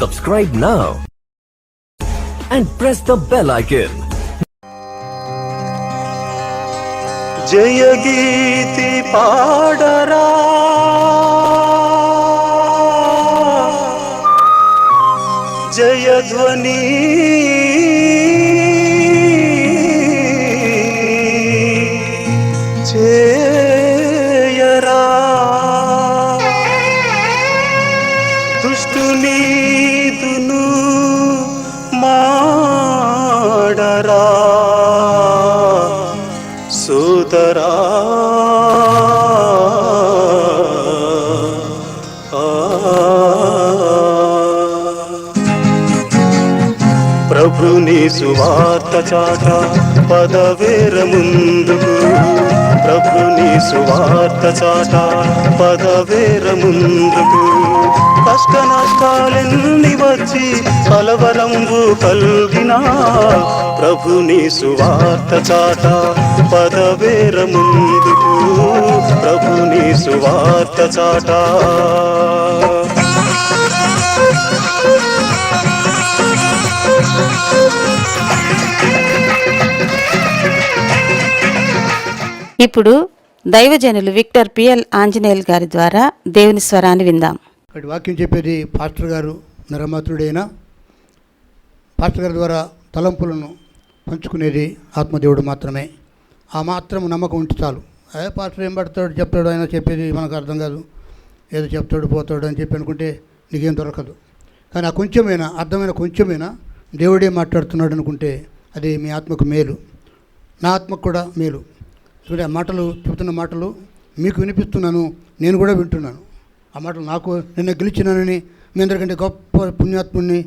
Subscribe now and press the bell icon. జయ గీతి పాడరా జయ ధ్వని చేయరా దుష్టుని దును మాడరా సోదరా ప్రభుని సువార్త చాట పదవేర ముందుకు ప్రభుని సువార్త చాట పదవేర ముందుకు కష్ట నష్టాలెన్ని వచ్చి కలవరంబు కల్గినా ప్రభుని సువార్త చాట పదవేర ముందుకు ప్రభుని సువార్త చాట ఇప్పుడు దైవజనులు విక్టర్ పిఎల్ ఆంజనేయులు గారి ద్వారా దేవుని స్వరాన్ని విందాం. ఇక్కడ వాక్యం చెప్పేది పాస్టర్ గారు నరమాతృడైన పాస్టర్ గారి ద్వారా తలంపులను పంచుకునేది ఆత్మదేవుడు మాత్రమే. ఆ మాత్రం నమ్మకం ఉంటే చాలు. అదే పాస్టర్ ఏం పడతాడు చెప్తాడు, ఆయన చెప్పేది మనకు అర్థం కాదు, ఏదో చెప్తాడు పోతాడు అని చెప్పి అనుకుంటే నీకేం దొరకదు. కానీ ఆ కొంచెమైనా అర్థమైన కొంచెమైనా దేవుడే మాట్లాడుతున్నాడు అనుకుంటే అది మీ ఆత్మకు మేలు, నా ఆత్మకు కూడా మేలు. చూడండి, ఆ మాటలు చెబుతున్న మాటలు మీకు వినిపిస్తున్నాను, నేను కూడా వింటున్నాను. ఆ మాటలు నాకు నిన్న గెలిచినానని మీ అందరికంటే గొప్ప పుణ్యాత్ముని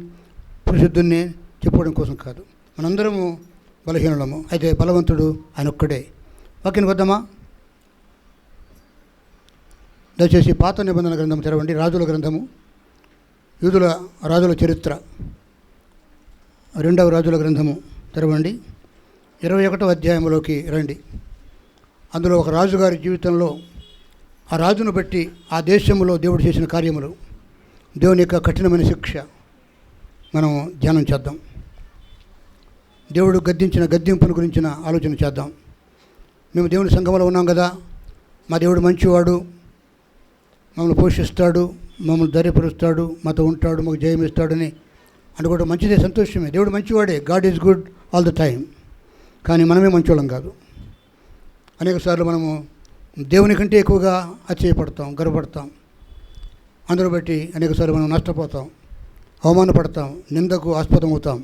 పరిశుద్ధుని చెప్పుకోవడం కోసం కాదు. మనందరము బలహీనులము, అయితే బలవంతుడు ఆయన ఒక్కడే. వాక్యానికి వద్దామా? దయచేసి పాత నిబంధన గ్రంథం తెరవండి, రాజుల గ్రంథము, యూదుల రాజుల చరిత్ర, 2వ రాజుల గ్రంథము తెరవండి. 21వ అధ్యాయంలోకి రండి. అందులో ఒక రాజుగారి జీవితంలో ఆ రాజును బట్టి ఆ దేశంలో దేవుడు చేసిన కార్యములు, దేవుని యొక్క కఠినమైన శిక్ష మనం ధ్యానం చేద్దాం. దేవుడు గద్దించిన గద్దింపును గురించిన ఆలోచన చేద్దాం. మేము దేవుని సంఘంలో ఉన్నాం కదా, మా దేవుడు మంచివాడు, మమ్మల్ని పోషిస్తాడు, మమ్మల్ని ధైర్యపరుస్తాడు, మాతో ఉంటాడు, మాకు జయం ఇస్తాడని అనుకోవడం మంచిదే, సంతోషమే. దేవుడు మంచివాడే, God is good all the time. కానీ మనమే మంచోళ్ళం కాదు. అనేక సార్లు మనము దేవుని కంటే ఎక్కువగా అతిశయపడతాం, గర్వపడతాం. అందరూ బట్టి అనేక సార్లు మనం నష్టపోతాం, అవమానపడతాం, నిందకు ఆస్పదం అవుతాం.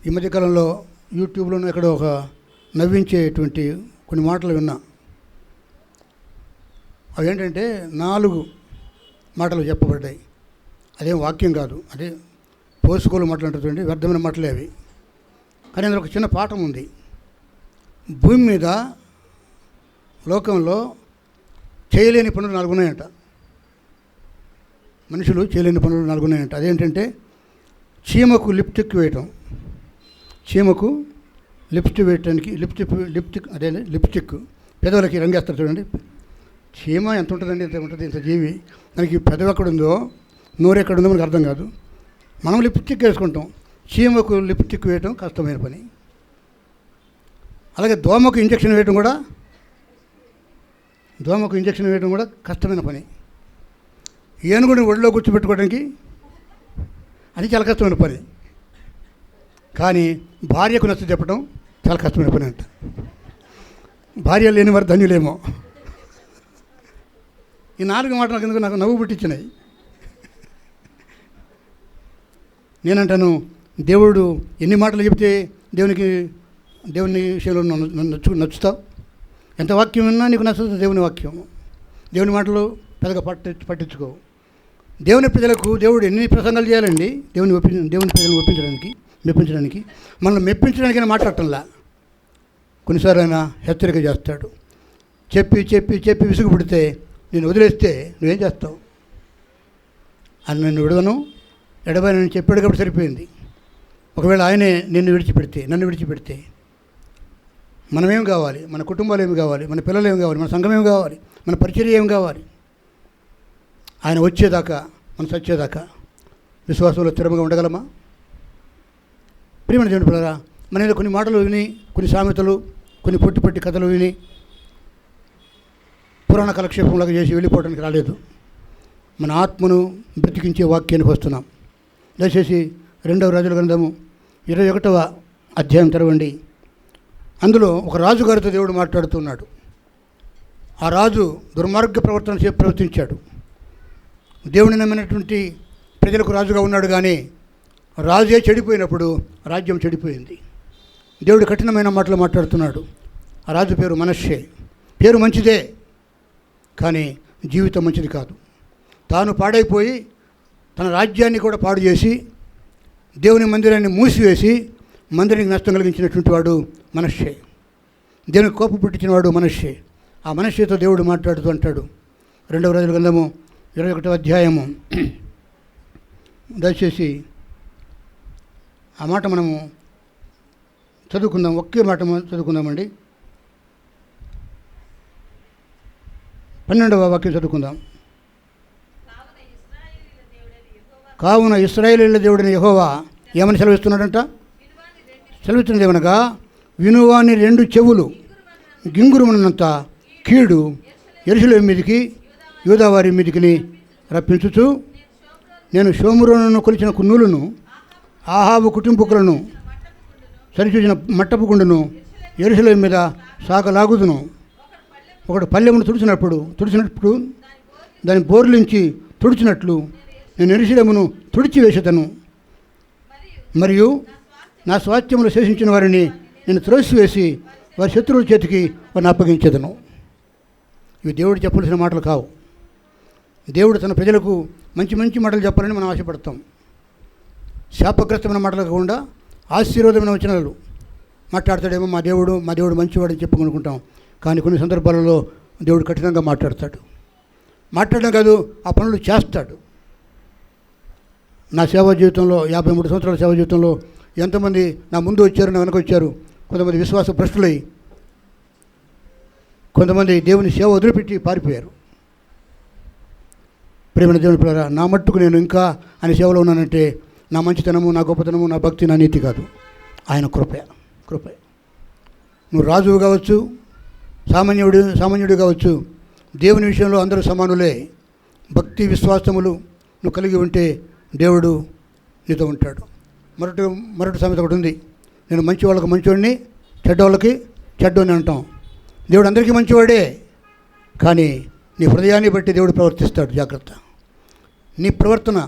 ఈ మధ్యకాలంలో యూట్యూబ్లోనూ ఎక్కడో ఒక నవ్వించేటువంటి కొన్ని మాటలు విన్నా. అవి ఏంటంటే 4 మాటలు చెప్పబడ్డాయి. అదేం వాక్యం కాదు, అదే పోసుకోలు మాటలు అంటుందండి, వ్యర్థమైన మాటలే అవి. కానీ అందులో ఒక చిన్న పాఠం ఉంది. భూమి మీద లోకంలో చేయలేని పనులు 4 ఉన్నాయంట. మనుషులు చేయలేని పనులు 4 ఉన్నాయంట. అదేంటంటే చీమకు లిప్స్టిక్ వేయటం, చీమకు లిప్స్టిక్ వేయటానికి లిప్స్టిక్ పెదవులకి రంగేస్తారు చూడండి. చీమ ఎంత ఉంటుందండి, ఎంత ఉంటుంది, ఇంత జీవి, దానికి పెదవి ఎక్కడుందో నోరు ఎక్కడుందో మనకు అర్థం కాదు. మనం లిప్స్టిక్ వేసుకుంటాం, చీమకు లిప్స్టిక్ వేయటం కష్టమైన పని. అలాగే దోమకు ఇంజక్షన్ వేయటం కూడా కష్టమైన పని. ఏనుగుని ఒడిలో కూర్చోబెట్టుకోవడానికి అది చాలా కష్టమైన పని. కానీ భార్యకు నచ్చ చెప్పడం చాలా కష్టమైన పని అంట. భార్య లేని వారు ధన్యులేమో. ఈ 4 మాటలు కిందకు నాకు నవ్వు పుట్టించినాయి. నేనంటాను, దేవుడు ఎన్ని మాటలు చెప్తే దేవుని విషయంలో నచ్చుతావు? ఎంత వాక్యం విన్నా నీకు నచ్చుతుంది దేవుని వాక్యం. దేవుని మాటలు పెద్దగా పట్టించుకోవు. దేవుని ప్రజలకు దేవుడు ఎన్ని ప్రసంగాలు చేయాలండి దేవుని ప్రజలను మెప్పించడానికి మనల్ని మెప్పించడానికైనా మాట్లాడటంలా. కొన్నిసార్లు ఆయన హెచ్చరిక చేస్తాడు. చెప్పి విసుగు పుడితే నేను వదిలేస్తే నువ్వేం చేస్తావు? అని నన్ను విడవను ఎడబాయనని చెప్పాడు కాబట్టి సరిపోయింది. ఒకవేళ ఆయనే నన్ను విడిచిపెడితే మనమేం కావాలి? మన కుటుంబాలు ఏమి కావాలి? మన పిల్లలు ఏమి కావాలి? మన సంఘం ఏమి కావాలి? మన పరిచర్య ఏమి కావాలి? ఆయన వచ్చేదాకా మనం చచ్చేదాకా విశ్వాసంలో స్థిరంగా ఉండగలమా? ప్రియమైన దేవుని పిల్లరా, మన ఏదో కొన్ని మాటలు విని, కొన్ని సామెతలు, కొన్ని పొట్టి కథలు విని పురాణ కాలక్షేపంలాగా చేసి వెళ్ళిపోవడానికి రాలేదు. మన ఆత్మను బ్రతికించే వాక్యానికి వస్తున్నాం. దయచేసి 2వ రాజుల గ్రంథము 21వ అధ్యాయం తెరవండి. అందులో ఒక రాజుగారితో దేవుడు మాట్లాడుతున్నాడు. ఆ రాజు దుర్మార్గ ప్రవర్తన ప్రవర్తించాడు. దేవుని నమ్మినటువంటి ప్రజలకు రాజుగా ఉన్నాడు, కానీ రాజే చెడిపోయినప్పుడు రాజ్యం చెడిపోయింది. దేవుడు కఠినమైన మాటలు మాట్లాడుతున్నాడు. ఆ రాజు పేరు మనష్షే. పేరు మంచిదే, కానీ జీవితం మంచిది కాదు. తాను పాడైపోయి తన రాజ్యాన్ని కూడా పాడు చేసి దేవుని మందిరాన్ని మూసివేసి మందిరానికి నష్టం కలిగించినటువంటి వాడు మనష్షే. దేవునికి కోపం పుట్టించిన వాడు మనష్షే. ఆ మనష్షేతో దేవుడు మాట్లాడుతూ అంటాడు, 2వ రాజుల గ్రంథము 21వ అధ్యాయము. దయచేసి ఆ మాట మనము చదువుకుందాం. ఒకే మాట చదువుకుందామండి. 12వ వాక్యం చదువుకుందాం. కావున ఇశ్రాయేలీయుల దేవుడైన యెహోవా ఏమని సెలవిస్తున్నాడంట? సెలవిస్తున్నది ఏమనగా, వినువాని 2 చెవులు గింగురుమన్నంత కీడు యెరూషలేము మీదికి యూదావారి మీదికి రప్పించుచు, నేను షోమ్రోనును కొలిచిన కున్నులను ఆహాబు కుటుంబకులను సరిచూసిన మట్టపు గుండును యెరూషలేము మీద సాగలాగుదును. ఒకడు పల్లెమును తుడిచినప్పుడు దాని బోర్లించి తుడిచినట్లు నేను యెరూషలేమును తుడిచివేసేదను. మరియు నా స్వాస్థ్యములు శేషించిన వారిని నేను త్రోసివేసి వారి శత్రువుల చేతికి వారిని అప్పగించేదను. ఇవి దేవుడు చెప్పవలసిన మాటలు కావు. దేవుడు తన ప్రజలకు మంచి మాటలు చెప్పాలని మనం ఆశపడతాం. శాపగ్రస్తమైన మాటలు కాకుండా ఆశీర్వాదమైన వచనాలు మాట్లాడతాడేమో మా దేవుడు మంచివాడని చెప్పుకొనుకుంటాం. కానీ కొన్ని సందర్భాలలో దేవుడు కఠినంగా మాట్లాడతాడు. మాట్లాడడం కాదు, ఆ పనులు చేస్తాడు. నా సేవా జీవితంలో 53 సంవత్సరాల సేవా జీవితంలో ఎంతమంది నా ముందు వచ్చారు, నా వెనక వచ్చారు. కొంతమంది విశ్వాస భ్రష్టులై, కొంతమంది దేవుని సేవ వదిలిపెట్టి పారిపోయారు. ప్రేమైన దేవుని పిల్లరా, నా మట్టుకు నేను ఇంకా ఆయన సేవలో ఉన్నానంటే నా మంచితనము, నా గొప్పతనము, నా భక్తి, నా నీతి కాదు, ఆయన కృపే. నువ్వు రాజువు కావచ్చు, సామాన్యుడు కావచ్చు, దేవుని విషయంలో అందరూ సమానులే. భక్తి విశ్వాసములు నువ్వు కలిగి ఉంటే దేవుడు నీతో ఉంటాడు. మరొకటి సామెత ఒకటి ఉంది, నేను మంచి వాళ్ళకి మంచివాడిని, చెడ్డవాళ్ళకి చెడ్డోని అంటాం. దేవుడు అందరికీ మంచివాడే, కానీ నీ హృదయాన్ని బట్టి దేవుడు ప్రవర్తిస్తాడు. జాగ్రత్త. నీ ప్రవర్తన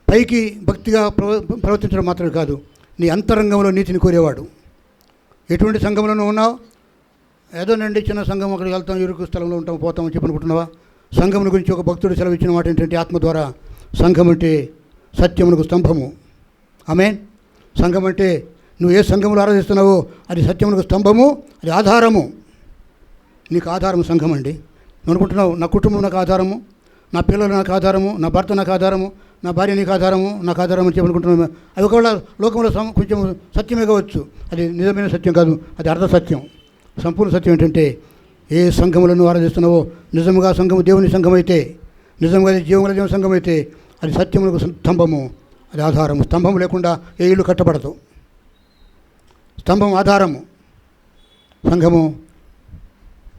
పైకి భక్తిగా ప్రవర్తించడం మాత్రమే కాదు, నీ అంతరంగంలో నీతిని కోరేవాడు. ఎటువంటి సంఘంలో నువ్వు ఉన్నావు? ఏదోనండి చిన్న సంఘం, అక్కడికి వెళ్తాం, ఇరుకు స్థలంలో ఉంటాం, పోతామని చెప్పనుకుంటున్నావా? సంఘం గురించి ఒక భక్తుడు సెలవిచ్చిన మాట ఏంటంటే, ఆత్మ ద్వారా సంఘం అంటే సత్యమునకు స్తంభము. ఆమేన్. సంఘం అంటే నువ్వు ఏ సంఘంలో ఆరాధిస్తున్నావో అది సత్యమునకు స్తంభము, అది ఆధారము. నీకు ఆధారం సంఘం అండి. నువ్వు అనుకుంటున్నావు నా కుటుంబం నాకు ఆధారము, నా పిల్లలు నాకు ఆధారము, నా భర్త నాకు ఆధారము, నా భార్య నీకు ఆధారము, నాకు ఆధారం అని చెప్పనుకుంటున్నాను. అది ఒకవేళ లోకంలో కొంచెం సత్యమే కావచ్చు, అది నిజమైన సత్యం కాదు, అది అర్ధ సత్యం. సంపూర్ణ సత్యం ఏంటంటే, ఏ సంఘములను నువ్వు ఆరాధిస్తున్నావో నిజముగా సంఘము దేవుని సంఘం అయితే, నిజంగా జీవముల దేవుని సంఘం అయితే అది సత్యములకు స్తంభము, అది ఆధారము. స్తంభం లేకుండా ఏ ఇల్లు కట్టబడదు. స్తంభం ఆధారము. సంఘము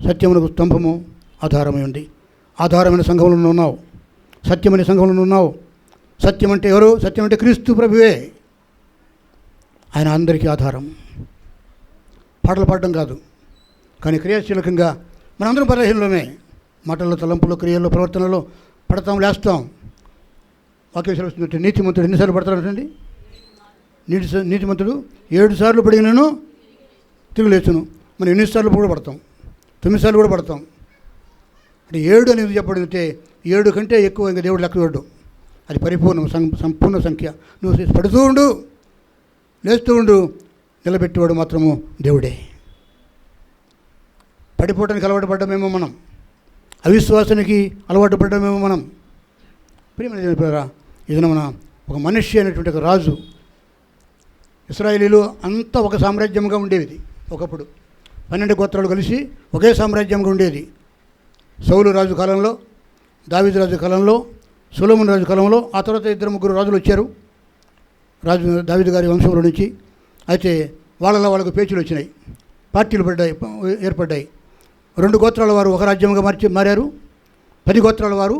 సత్యమునకు స్తంభము, ఆధారమై ఉంది. ఆధారమైన సంఘంలో ఉన్నావు, సత్యమైన సంఘంలో ఉన్నావు. సత్యం అంటే ఎవరు? సత్యం అంటే క్రీస్తు ప్రభువే. ఆయన అందరికీ ఆధారం. పాటలు పాడడం కాదు, కానీ క్రియాశీలకంగా మనందరం పరహీనలోనే. మాటల్లో, తలంపులో, క్రియల్లో, ప్రవర్తనలో పడతాం, లేస్తాం. వాక్యం సెలవుస్తుందంటే నీతిమంతుడు ఎన్నిసార్లు పడతాడంటండి? నీతిమంతుడు 7 సార్లు పడినను తిరిగి లేచును. మనం ఎన్నిసార్లు కూడా పడతాం? 9 సార్లు కూడా పడతాం. అంటే 7 అనేది చెప్పబడితే 7 కంటే ఎక్కువ ఇంకా దేవుడు లెక్క చూడడు. అది పరిపూర్ణం, సంపూర్ణ సంఖ్య. నువ్వు పడుతూ ఉండు, లేస్తూ ఉండు, నిలబెట్టేవాడు మాత్రము దేవుడే. పడిపోవడానికి అలవాటు పడ్డమేమో మనం, అవిశ్వాసానికి అలవాటు పడ్డమేమో మనం. ప్రియమైన దేవుని ఇది మన ఒక మనిషి అనేటువంటి ఒక రాజు. ఇశ్రాయేలీలు అంతా ఒక సామ్రాజ్యంగా ఉండేది ఒకప్పుడు. 12 గోత్రాలు కలిసి ఒకే సామ్రాజ్యంగా ఉండేది. సౌలు రాజు కాలంలో దావీదు రాజు కాలంలో, సొలొమోను రాజు కాలంలో, ఆ తర్వాత 2-3 రాజులు వచ్చారు దావీదు గారి వంశంలో నుంచి. అయితే వాళ్ళకు పేచీలు వచ్చినాయి, పార్టీలు ఏర్పడ్డాయి. 2 గోత్రాల వారు ఒక రాజ్యంగా మారారు, 10 గోత్రాల వారు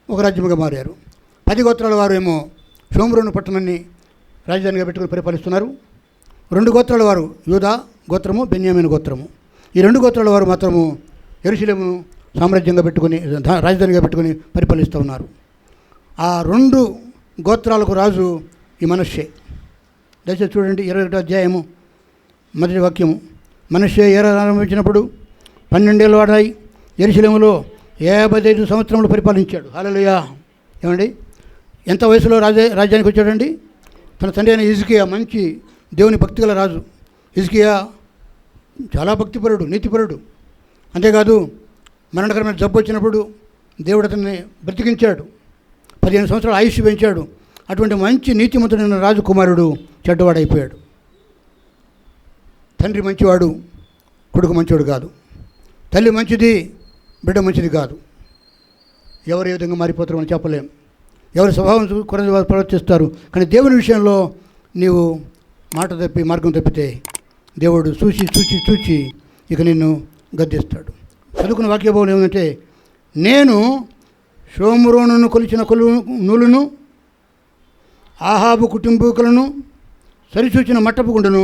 ఒక రాజ్యంగా మారారు. 10 గోత్రాల వారు ఏమో షోమ్రోను పట్టణాన్ని రాజధానిగా పెట్టుకుని పరిపాలిస్తున్నారు. 2 గోత్రాల వారు యూదా గోత్రము, బెన్యామీను గోత్రము. ఈ 2 గోత్రాల వారు మాత్రము యెరూషలేమును సామ్రాజ్యంగా పెట్టుకుని, రాజధానిగా పెట్టుకుని పరిపాలిస్తూ ఉన్నారు. ఆ 2 గోత్రాలకు రాజు ఈ మనష్షే. దయచేసి చూడండి, 21వ అధ్యాయము మొదటి వాక్యము. మనష్షే ఆరంభించినప్పుడు 12 ఏళ్ళు వాడాయి, యెరూషలేములో 55 సంవత్సరములు పరిపాలించాడు. హల్లెలూయా. ఏమండి, ఎంత వయసులో రాజ్యానికి వచ్చాడండి? తన తండ్రి అయిన హిజ్కియా మంచి దేవుని భక్తి గల రాజు. హిజ్కియా చాలా భక్తిపరుడు, నీతిపరుడు. అంతేకాదు, మరణకరమైన జబ్బు వచ్చినప్పుడు దేవుడు అతన్ని బ్రతికించాడు, 15 సంవత్సరాలు ఆయుష్ పెంచాడు. అటువంటి మంచి నీతిమంతుడైన రాజకుమారుడు చెడ్డవాడైపోయాడు. తండ్రి మంచివాడు, కొడుకు మంచివాడు కాదు. తల్లి మంచిది, బిడ్డ మంచిది కాదు. ఎవరు ఏ విధంగా మారిపోతారో అని చెప్పలేం. ఎవరి స్వభావం కొరది వారు ప్రవర్తిస్తారు. కానీ దేవుని విషయంలో నీవు మాట తప్పి మార్గం తప్పితే దేవుడు చూచి ఇక నిన్ను గద్దిస్తాడు. చదువుకున్న వాక్యభావం ఏమంటే, నేను షోమ్రోనును కొలిచిన నూలును, ఆహాబు కుటుంబీకులను సరిచూచిన మట్టపు గుండెను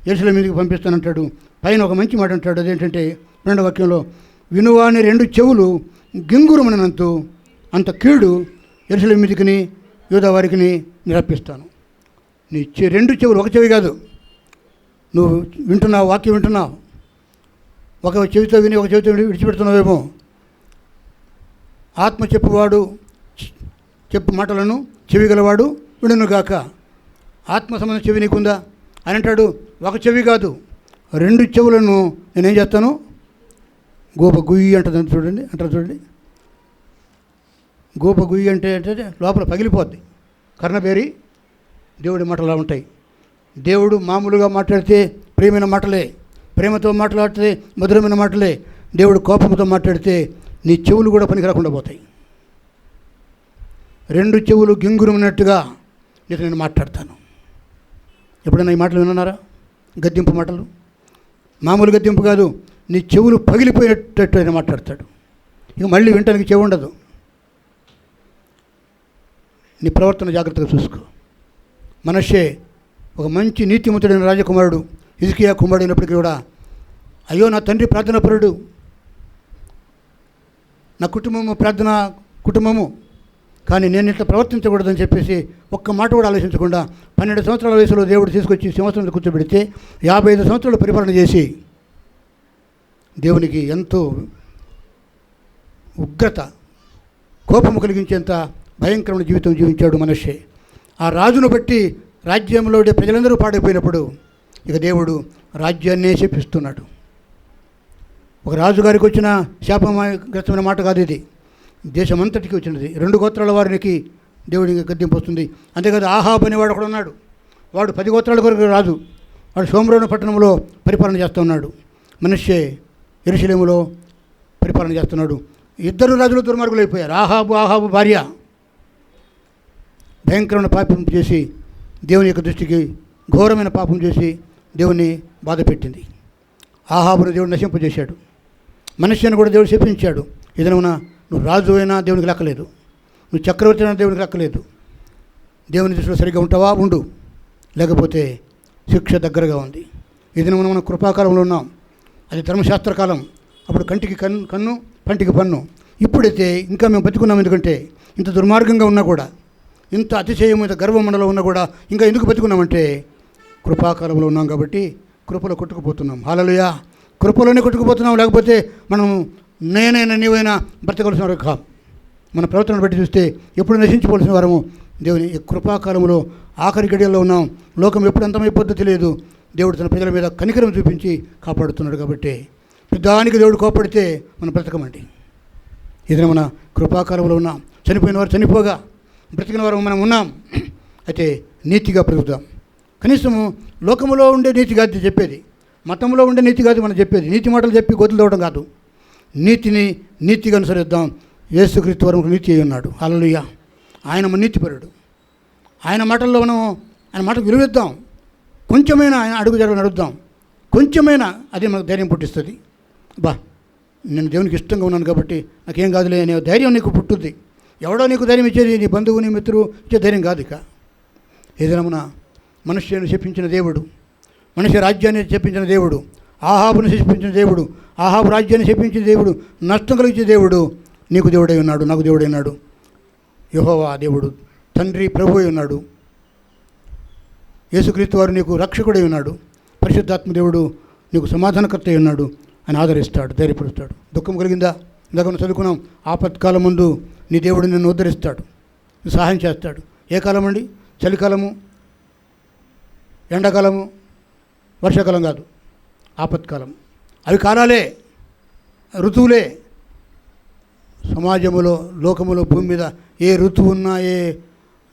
యెరూషలేము మీదకి పంపిస్తానంటాడు. పైన ఒక మంచి మాట అంటాడు. అదేంటంటే 2వ వాక్యంలో, వినువాని 2 చెవులు గింగురమనంతు అంత కీడు యెరూషలేము మీదకిని యూదా వారికి నిరప్పిస్తాను. నీ 2 చెవులు, ఒక చెవి కాదు. నువ్వు వింటున్నావు, వాక్యం వింటున్నావు, ఒక చెవితో విని ఒక చెవితో విడిచిపెడుతున్నావేమో. ఆత్మ చెప్పువాడు చెప్పు మాటలను చెవి గలవాడు విడును గాక. ఆత్మ సంబంధం చెవి నీకుందా అని అంటాడు. ఒక చెవి కాదు, 2 చెవులను నేనేం చేస్తాను, గోప గుయ్యి అంటుంది చూడండి, అంటారు చూడండి. గోప గుయ్యి అంటే లోపల పగిలిపోద్ది. కర్ణబేరి దేవుడి మాటలా ఉంటాయి. దేవుడు మామూలుగా మాట్లాడితే ప్రియమైన మాటలే, ప్రేమతో మాట్లాడితే మధురమైన మాటలే. దేవుడు కోపంతో మాట్లాడితే నీ చెవులు కూడా పనికి రాకుండా పోతాయి. 2 చెవులు గింగురున్నట్టుగా నీకు నేను మాట్లాడతాను. ఎప్పుడైనా ఈ మాటలు విన్నారా? గద్దింపు మాటలు, మామూలు గద్దింపు కాదు. నీ చెవులు పగిలిపోయినట్టు ఆయన మాట్లాడతాడు. ఇక మళ్ళీ వింటానికి చెవి ఉండదు. నీ ప్రవర్తన జాగ్రత్తగా చూసుకో. మనష్షే ఒక మంచి నీతిమంతుడైన రాజకుమారుడు, హిజ్కియా కుమారుడు అయినప్పటికీ కూడా, అయ్యో నా తండ్రి ప్రార్థనాపరుడు, నా కుటుంబము ప్రార్థనా కుటుంబము, కానీ నేను ఇట్లా ప్రవర్తించకూడదని చెప్పేసి ఒక్క మాట కూడా ఆలోచించకుండా 12 సంవత్సరాల వయసులో దేవుడు తీసుకొచ్చి సింహాసనం కూర్చోబెడితే 55 సంవత్సరాలు పరిపాలన చేసి దేవునికి ఎంతో ఉగ్రత, కోపము కలిగించేంత భయంకరమైన జీవితం జీవించాడు మనష్షే. ఆ రాజును బట్టి రాజ్యంలో ప్రజలందరూ పాడైపోయినప్పుడు ఇక దేవుడు రాజ్యాన్నే శపిస్తున్నాడు. ఒక రాజుగారికి వచ్చిన శాపగ్రస్తమైన మాట కాదు ఇది, దేశమంతటికి వచ్చినది. 2 గోత్రాల వారికి దేవుడికి గద్దెంపు వస్తుంది. అంతేకాదు, ఆహాబు అనేవాడు ఒకడు ఉన్నాడు. వాడు 10 గోత్రాల కొరకు రాజు. వాడు షోమ్రోను పట్టణంలో పరిపాలన చేస్తూ ఉన్నాడు. మనష్షే యెరూషలేములో పరిపాలన చేస్తున్నాడు. 2 రాజులు దుర్మార్గులు అయిపోయారు. ఆహాబు భార్య భయంకరమైన పాపం చేసి దేవుని యొక్క దృష్టికి ఘోరమైన పాపం చేసి దేవుని బాధ పెట్టింది. ఆహాబును దేవుడు నశింపజేశాడు. మనష్షేను కూడా దేవుడు శపించాడు. ఏదైనా నువ్వు రాజు అయినా దేవునికి లెక్కలేదు, నువ్వు చక్రవర్తి అయినా దేవునికి లెక్కలేదు. దేవుని దృష్టిలో సరిగ్గా ఉంటావా? ఉండు, లేకపోతే శిక్ష దగ్గరగా ఉంది. ఇది మనం కృపాకాలంలో ఉన్నాం. అది ధర్మశాస్త్రకాలం. అప్పుడు కంటికి కన్ను, పంటికి పన్ను. ఇప్పుడైతే ఇంకా మేము బతుకున్నాం. ఎందుకంటే ఇంత దుర్మార్గంగా ఉన్నా కూడా, ఇంత అతిశయం, ఇంత గర్వం మనలో ఉన్నా కూడా ఇంకా ఎందుకు బతుకున్నామంటే కృపాకాలంలో ఉన్నాం కాబట్టి కృపలో కొట్టుకుపోతున్నాం. హల్లెలూయా. కృపలోనే కొట్టుకుపోతున్నాం. లేకపోతే మనం నేనైనా నీవైనా బ్రతకవలసిన వారు కాదు. మన ప్రవర్తనను బట్టి చూస్తే ఎప్పుడు నశించుకోవాల్సిన వారము. దేవుని కృపాకాలంలో ఆఖరి గడియల్లో ఉన్నాం. లోకం ఎప్పుడు అంతమైపోద్దో తెలియదు. దేవుడు తన ప్రజల మీద కనికరం చూపించి కాపాడుతున్నాడు. కాబట్టి పెద్దానికి దేవుడు కోపడితే మనం బ్రతకమండి. ఇది మన కృపాకాలంలో ఉన్నాం. చనిపోయిన వారు చనిపోగా, బ్రతికిన వారు మనం ఉన్నాం. అయితే నీతిగా బ్రతుకుతాం. కనీసము లోకములో ఉండే నీతి కాదు చెప్పేది, మతంలో ఉండే నీతి కాదు మనం చెప్పేది. నీతి మాటలు చెప్పి గోతులు తవ్వడం కాదు. నీతిగా అనుసరిద్దాం. యేసుక్రీస్తు వరకు నీతి అయి ఉన్నాడు. హల్లెలూయా. ఆయన మన నీతిపరుడు. ఆయన మాటల్లో మనం ఆయన మాటకు విలువిద్దాం. కొంచెమైనా ఆయన అడుగు జరగని అడుగుదాం. కొంచెమైనా అదే మనకు ధైర్యం పుట్టిస్తుంది. బా, నేను దేవునికి ఇష్టంగా ఉన్నాను కాబట్టి నాకేం కాదులే అనే ధైర్యం నీకు పుట్టుద్ది. ఎవడో నీకు ధైర్యం ఇచ్చేది నీ బంధువు, నీ మిత్రుడు ఇచ్చే ధైర్యం కాదు. ఇక ఏదైనా మనుష్యుని చెప్పించిన దేవుడు, మనిషి రాజ్యాన్ని చెప్పించిన దేవుడు, ఆహాబుని చెప్పించిన దేవుడు, ఆహాబు రాజ్యాన్ని చెప్పించిన దేవుడు, నష్టం కలిగించే దేవుడు నీకు దేవుడై ఉన్నాడు, నాకు దేవుడై ఉన్నాడు. యెహోవా దేవుడు, తండ్రి, ప్రభు అయి ఉన్నాడు. యేసుక్రీస్తు వారు నీకు రక్షకుడై ఉన్నాడు. పరిశుద్ధాత్మ దేవుడు నీకు సమాధానకర్త అయి ఉన్నాడు. ఆయన ఆదరిస్తాడు, ధైర్యపరుస్తాడు. దుఃఖం కలిగిందా? ఇందాక మనం చదువుకున్నాం, ఆపత్కాలం ముందు నీ దేవుడు నిన్ను ఉద్ధరిస్తాడు, సహాయం చేస్తాడు. ఏ కాలం అండి? చలికాలము, ఎండాకాలము, వర్షాకాలం కాదు, ఆపత్కాలం. అవి కాలాలే, ఋతువులే. సమాజములో, లోకములో, భూమి మీద ఏ ఋతువు ఉన్నా, ఏ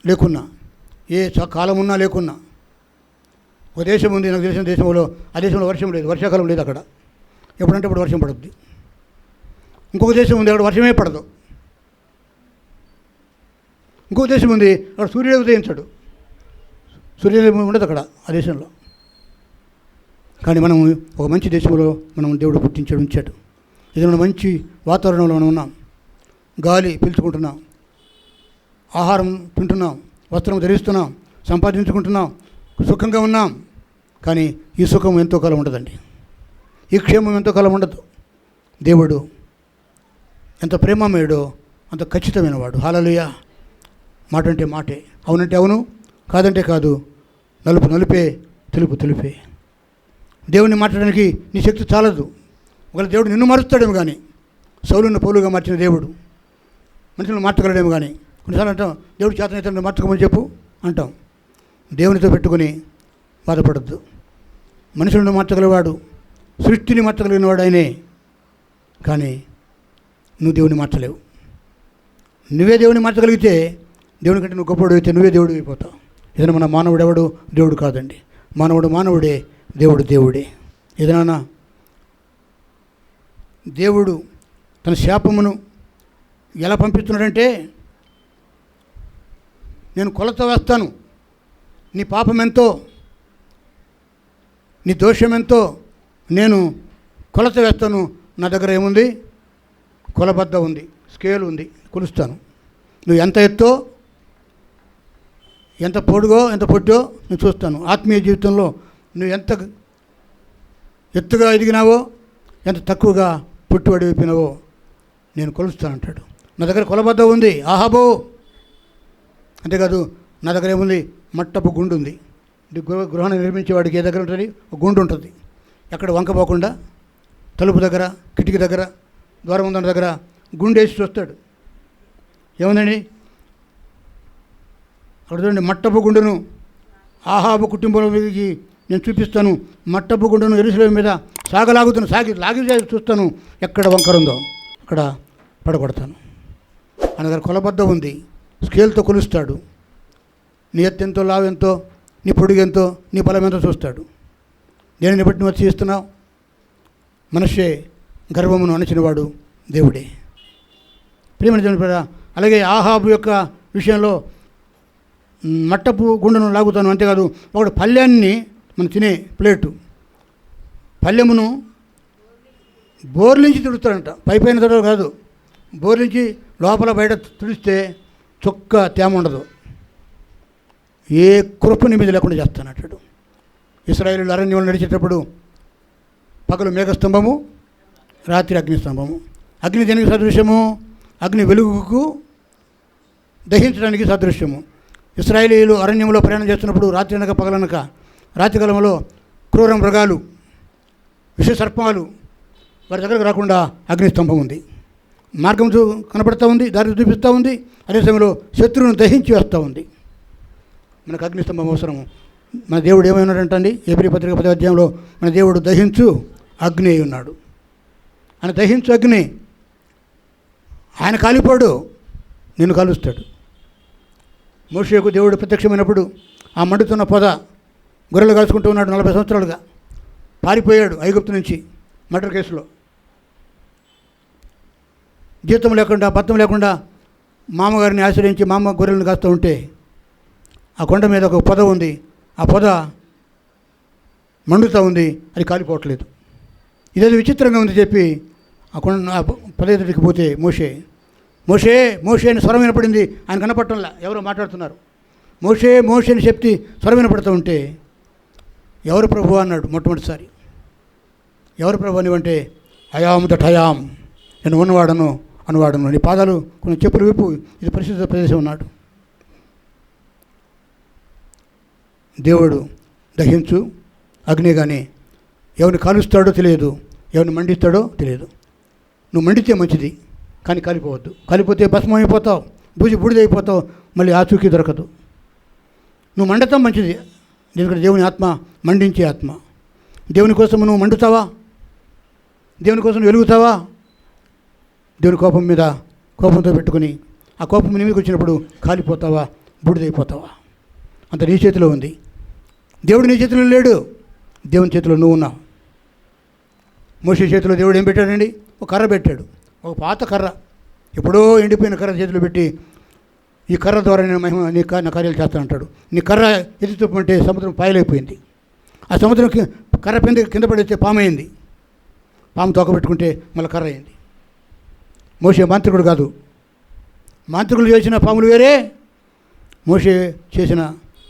లేకున్నా, ఏ కాలం ఉన్నా లేకున్నా, ఒక దేశం ఉంది, నాకు తెలిసిన దేశంలో, ఆ దేశంలో వర్షం లేదు, వర్షాకాలం లేదు. అక్కడ ఎప్పుడంటే ఇప్పుడు వర్షం పడుద్ది. ఇంకొక దేశం ఉంది, అక్కడ వర్షమే పడదు. ఇంకొక దేశం ఉంది, అక్కడ సూర్యుడు ఉదయించాడు, సూర్యోదయం ఉండదు అక్కడ ఆ దేశంలో. కానీ మనం ఒక మంచి దేశంలో మనం దేవుడు పుట్టించాడు, ఉంచాడు. ఏదైనా మంచి వాతావరణంలో మనం ఉన్నాం. గాలి పీల్చుకుంటున్నాం, ఆహారం తింటున్నాం, వస్త్రం ధరిస్తున్నాం, సంపాదించుకుంటున్నాం, సుఖంగా ఉన్నాం. కానీ ఈ సుఖం ఎంతో కాలం ఉండదండి. ఈ క్షేమం ఎంతో కాలం ఉండదు. దేవుడు ఎంత ప్రేమమేడో అంత ఖచ్చితమైన వాడు. హల్లెలూయా. మాట అంటే మాటే, అవునంటే అవును, కాదంటే కాదు, నలుపు నలుపే, తెలుపు తెలుపే. దేవుడిని మాట్లాడడానికి నీ శక్తి చాలదు. ఒకవేళ దేవుడు నిన్ను మారుస్తాడేమో కానీ, సౌలును పౌలుగా మార్చిన దేవుడు మనుషులను మార్చగలడేమో కానీ, కొన్నిసార్లు అంటాం దేవుడు చేతనైతే మార్చుకోమని చెప్పు అంటాం. దేవునితో పెట్టుకొని బాధపడద్దు. మనుషులను మార్చగలవాడు, సృష్టిని మార్చగలిగినవాడు ఆయనే. కానీ నువ్వు దేవుని మార్చలేవు. నువ్వే దేవుని మార్చగలిగితే, దేవుని కంటే నువ్వు గొప్పవాడు అయితే నువ్వే దేవుడు అయిపోతావు. ఏదైనా మన మానవుడు ఎవడు దేవుడు కాదండి. మానవుడు మానవుడే, దేవుడు దేవుడే. ఏదైనా దేవుడు తన శాపమును ఎలా పంపిస్తున్నాడంటే, నేను కొలత వేస్తాను, నీ పాపం ఎంతో, నీ దోషం ఎంతో నేను కొలత వేస్తాను. నా దగ్గర ఏముంది? కొలబద్ద ఉంది, స్కేల్ ఉంది, కొలుస్తాను. నువ్వు ఎంత ఎత్తో, ఎంత పొడుగో, ఎంత పొట్టో నేను చూస్తాను. ఆత్మీయ జీవితంలో నువ్వు ఎంత ఎత్తుగా ఎదిగినావో, ఎంత తక్కువగా పుట్టుబడి అయిపోయినావో నేను కొలుస్తానంటాడు. నా దగ్గర కొలబద్ద ఉంది, ఆహాబో. అంతేకాదు, నా దగ్గర ఏముంది? మట్టపు గుండు ఉంది. గృహాన్ని నిర్మించేవాడికి ఏ దగ్గర ఉంటుంది? ఒక గుండు ఉంటుంది. ఎక్కడ వంకపోకుండా తలుపు దగ్గర, కిటికీ దగ్గర, ద్వారబంధం దగ్గర గుండేసి చూస్తాడు. ఏముందండి అక్కడ? చూడండి, మట్టపు గుండును ఆహాబు కుటుంబంలోకి నేను చూపిస్తాను. మట్టపు గుండును యెరూషలేము మీద లాగి చూస్తాను. ఎక్కడ వంకరుందో అక్కడ పడగొడతాను. ఆయన దగ్గర కొలబద్ద ఉంది, స్కేల్తో కొలుస్తాడు. నీ ఎత్తెంతో, లావెంతో, నీ పొడుగెంతో, నీ బలం ఎంతో చూస్తాడు. దేనిని బట్టి నువ్వు చేస్తున్నావు? మనిషే గర్వమును అణచినవాడు దేవుడే. ప్రియమైన దేవుని, అలాగే ఆహాబు యొక్క విషయంలో మట్టపు గుండెను లాగుతాను. అంతేకాదు, ఒకడు పళ్ళెన్ని మనం తినే ప్లేటు, పళ్ళెమును బోర్లించి తుడుస్తాడంట. పైపైన తుడవ కాదు, బోర్లించి లోపల బయట తుడిస్తే చొక్క తేమ ఉండదు. ఏ కృపని మీద లేకుండా చేస్తానంటాడు. ఇశ్రాయేలు అరణ్యంలో నడిచేటప్పుడు పగలు మేఘస్తంభము, రాత్రి అగ్నిస్తంభము. అగ్ని దేనికి సదృశ్యము? అగ్ని వెలుగుకు దహించడానికి సదృశ్యము. ఇశ్రాయేలీయులు అరణ్యంలో ప్రయాణం చేస్తున్నప్పుడు రాత్రి అనక పగలనక, రాత్రికాలంలో క్రూర మృగాలు, విషసర్పాలు వారి దగ్గరకు రాకుండా అగ్నిస్తంభం ఉంది. మార్గం కనపడుతూ ఉంది, దారి చూపిస్తూ ఉంది. అదే సమయంలో శత్రువును దహించి వేస్తూ ఉంది. మనకు అగ్నిస్తంభం అవసరము. మన దేవుడు ఏమైనాడంటండి? హెబ్రీ పత్రిక 10వ అధ్యాయంలో మన దేవుడు దహించు అగ్ని అయి ఉన్నాడు. ఆయన దహించు అగ్ని. ఆయన కాలిపోడు, నిన్ను కాలుస్తాడు. మోషేకు దేవుడు ప్రత్యక్షమైనప్పుడు ఆ మండుతున్న పొద, గొర్రెలు కాల్చుకుంటూ ఉన్నాడు 40 సంవత్సరాలుగా. పారిపోయాడు ఐగుప్తు నుంచి మర్డర్ కేసులో. జీతం లేకుండా బత్తం లేకుండా మామగారిని ఆశ్రయించి మామ గొర్రెలను కాస్తూ ఉంటే ఆ కొండ మీద ఒక పొద ఉంది. ఆ పొద మండుతూ ఉంది, అది కాలిపోవట్లేదు. ఇదేదో విచిత్రంగా ఉంది చెప్పి ఆ పొద ఎదుటికి పోతే మోషే మోషే మోషే అని స్వరం వినపడింది. ఆయన కనపడటంలా, ఎవరో మాట్లాడుతున్నారు. మోషే మోషే అని చెప్పి స్వరం వినపడుతూ ఉంటే ఎవరు ప్రభు అన్నాడు మొట్టమొదటిసారి. ఎవరు ప్రభు అనివంటే అయామ్ దట్ అయామ్, నేను ఉన్నవాడను అనువాడను, నీ పాదాలు కొన్ని చెప్పులు విప్పు, ఇది పరిశుద్ధ ప్రదేశం ఉన్నాడు. దేవుడు దహించు అగ్ని, కానీ ఎవరిని కాలుస్తాడో తెలియదు, ఎవరిని మండిస్తాడో తెలియదు. నువ్వు మండితే మంచిది, కానీ కాలిపోవద్దు. కాలిపోతే భస్మం అయిపోతావు, బూడిదైపోతావు, మళ్ళీ ఆచూకీ దొరకదు. నువ్వు మండటం మంచిది, ఎందుకంటే దేవుని ఆత్మ మండించే ఆత్మ. దేవుని కోసం నువ్వు మండుతావా? దేవుని కోసం వెలుగుతావా? దేవుని కోపం మీద కోపంతో పెట్టుకుని ఆ కోపం నీ మీదకి వచ్చినప్పుడు కాలిపోతావా, బూడిదైపోతావా? అంత నీ చేతిలో ఉంది. దేవుడు నీ చేతిలో లేడు, దేవుని చేతిలో నువ్వు ఉన్నావు. మోషే చేతిలో దేవుడు ఏం పెట్టాడండి? ఒక కర్ర పెట్టాడు, ఒక పాత కర్ర, ఎప్పుడో ఎండిపోయిన కర్ర చేతిలో పెట్టి, ఈ కర్ర ద్వారా నేను నా కార్యాలు చేస్తాను అంటాడు. నీ కర్ర ఎత్తుతుంటే సముద్రం పాయలైపోయింది. ఆ సముద్రం కర్ర కింద పడితే పాము అయింది. పాము తోక పెట్టుకుంటే మళ్ళీ కర్ర అయింది. మోషే మాంత్రికుడు కాదు. మాంత్రికులు చేసిన పాములు వేరే,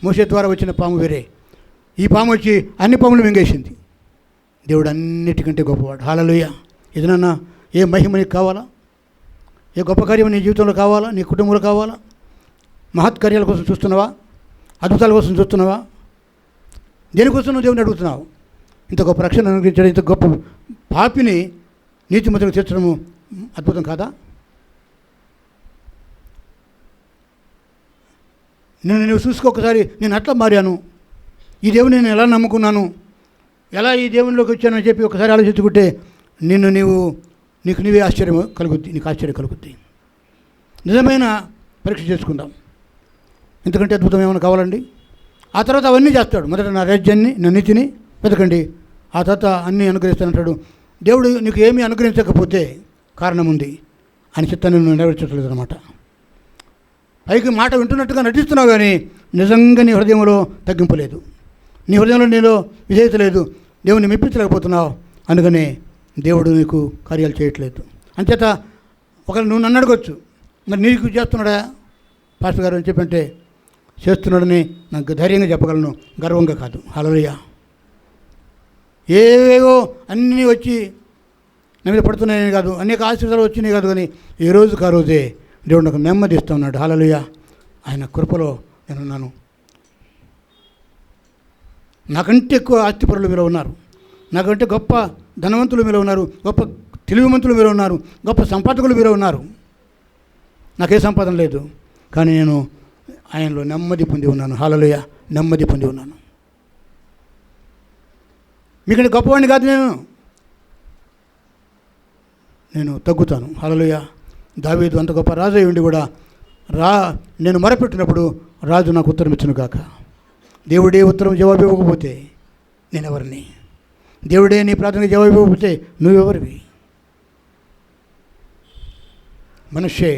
మోషే ద్వారా వచ్చిన పాము వేరే. ఈ పాము వచ్చి అన్ని పాములు మింగేసింది. దేవుడు అన్నిటికంటే గొప్పవాడు. హల్లెలూయా. ఏదైనా ఏ మహిమ నీకు కావాలా? ఏ గొప్ప కార్యం నీ జీవితంలో కావాలా? నీ కుటుంబంలో కావాలా? మహత్కార్యాల కోసం చూస్తున్నావా? అద్భుతాల కోసం చూస్తున్నావా? దేనికోసం నువ్వు దేవుని అడుగుతున్నావు? ఇంత గొప్ప రక్షణ అనుగ్రహించడం, ఇంత గొప్ప పాపిని నీతిమంతులకు తీర్చడము అద్భుతం కాదా? నువ్వు చూసుకో ఒకసారి. నేను అట్లా మారాను, ఈ దేవుని నేను ఎలా నమ్ముకున్నాను, ఎలా ఈ దేవునిలోకి వచ్చానని చెప్పి ఒకసారి ఆలోచించుకుంటే నీకు నీవే ఆశ్చర్యం కలుగుద్ది, నీకు ఆశ్చర్యం కలుగుద్ది. నిజమైన పరీక్ష చేసుకుందాం. ఎందుకంటే అద్భుతం ఏమైనా కావాలండి? ఆ తర్వాత అవన్నీ చేస్తాడు. మొదట నా రాజ్యాన్ని, నా నీతిని వెతకండి, ఆ తర్వాత అన్నీ అనుగ్రహిస్తానంటాడు. దేవుడు నీకు ఏమీ అనుగ్రహించకపోతే కారణం ఉంది, ఆయన చిత్తాన్ని నువ్వు నెరవేర్చట్లేదు అనమాట. పైకి మాట వింటున్నట్టుగా నటిస్తున్నావు, కానీ నిజంగా నీ హృదయంలో తగ్గింపు లేదు, నీ హృదయంలో నీలో విధేయత లేదు, దేవుని మెప్పించలేకపోతున్నావు. అందుకనే దేవుడు నీకు కార్యాలు చేయట్లేదు. అంచేత ఒకవేళ నువ్వు నన్ను అడగొచ్చు, మరి నీకు చేస్తున్నాడా పాస్టర్ గారు అని చెప్పంటే, చేస్తున్నాడని నాకు ధైర్యంగా చెప్పగలను, గర్వంగా కాదు. హల్లెలూయా. ఏవేవో అన్నీ వచ్చి నా మీద పడుతున్నాయని కాదు, అనేక ఆశీర్వాదాలు వచ్చినాయి కాదు, కానీ ఏ రోజుకి ఆ రోజే దేవుడు నాకు నెమ్మది ఇస్తూ ఉన్నాడు. హల్లెలూయా. ఆయన కృపలో నేనున్నాను. నాకంటే ఎక్కువ ఆస్తిపరులు మీరు ఉన్నారు, నాకంటే గొప్ప ధనవంతులు మీరు ఉన్నారు, గొప్ప తెలివిమంతులు మీరు ఉన్నారు, గొప్ప సంపాదకులు మీరు ఉన్నారు. నాకే సంపాదన లేదు, కానీ నేను ఆయనలో నెమ్మది పొంది ఉన్నాను. హల్లెలూయా. నెమ్మది పొంది ఉన్నాను. మీకంటే గొప్పవాడిని కాదు, నేను తగ్గుతాను. హల్లెలూయా. దావీదు అంత గొప్ప రాజు అయి ఉండి కూడా నేను మొరపెట్టినప్పుడు రాజు నాకు ఉత్తరం ఇచ్చును కాక. దేవుడే ఉత్తరం జవాబు ఇవ్వకపోతే నేనెవరిని? దేవుడే నీ ప్రార్థనకి జవాబు ఇవ్వకపోతే నువ్వెవరివి? మనుష్యే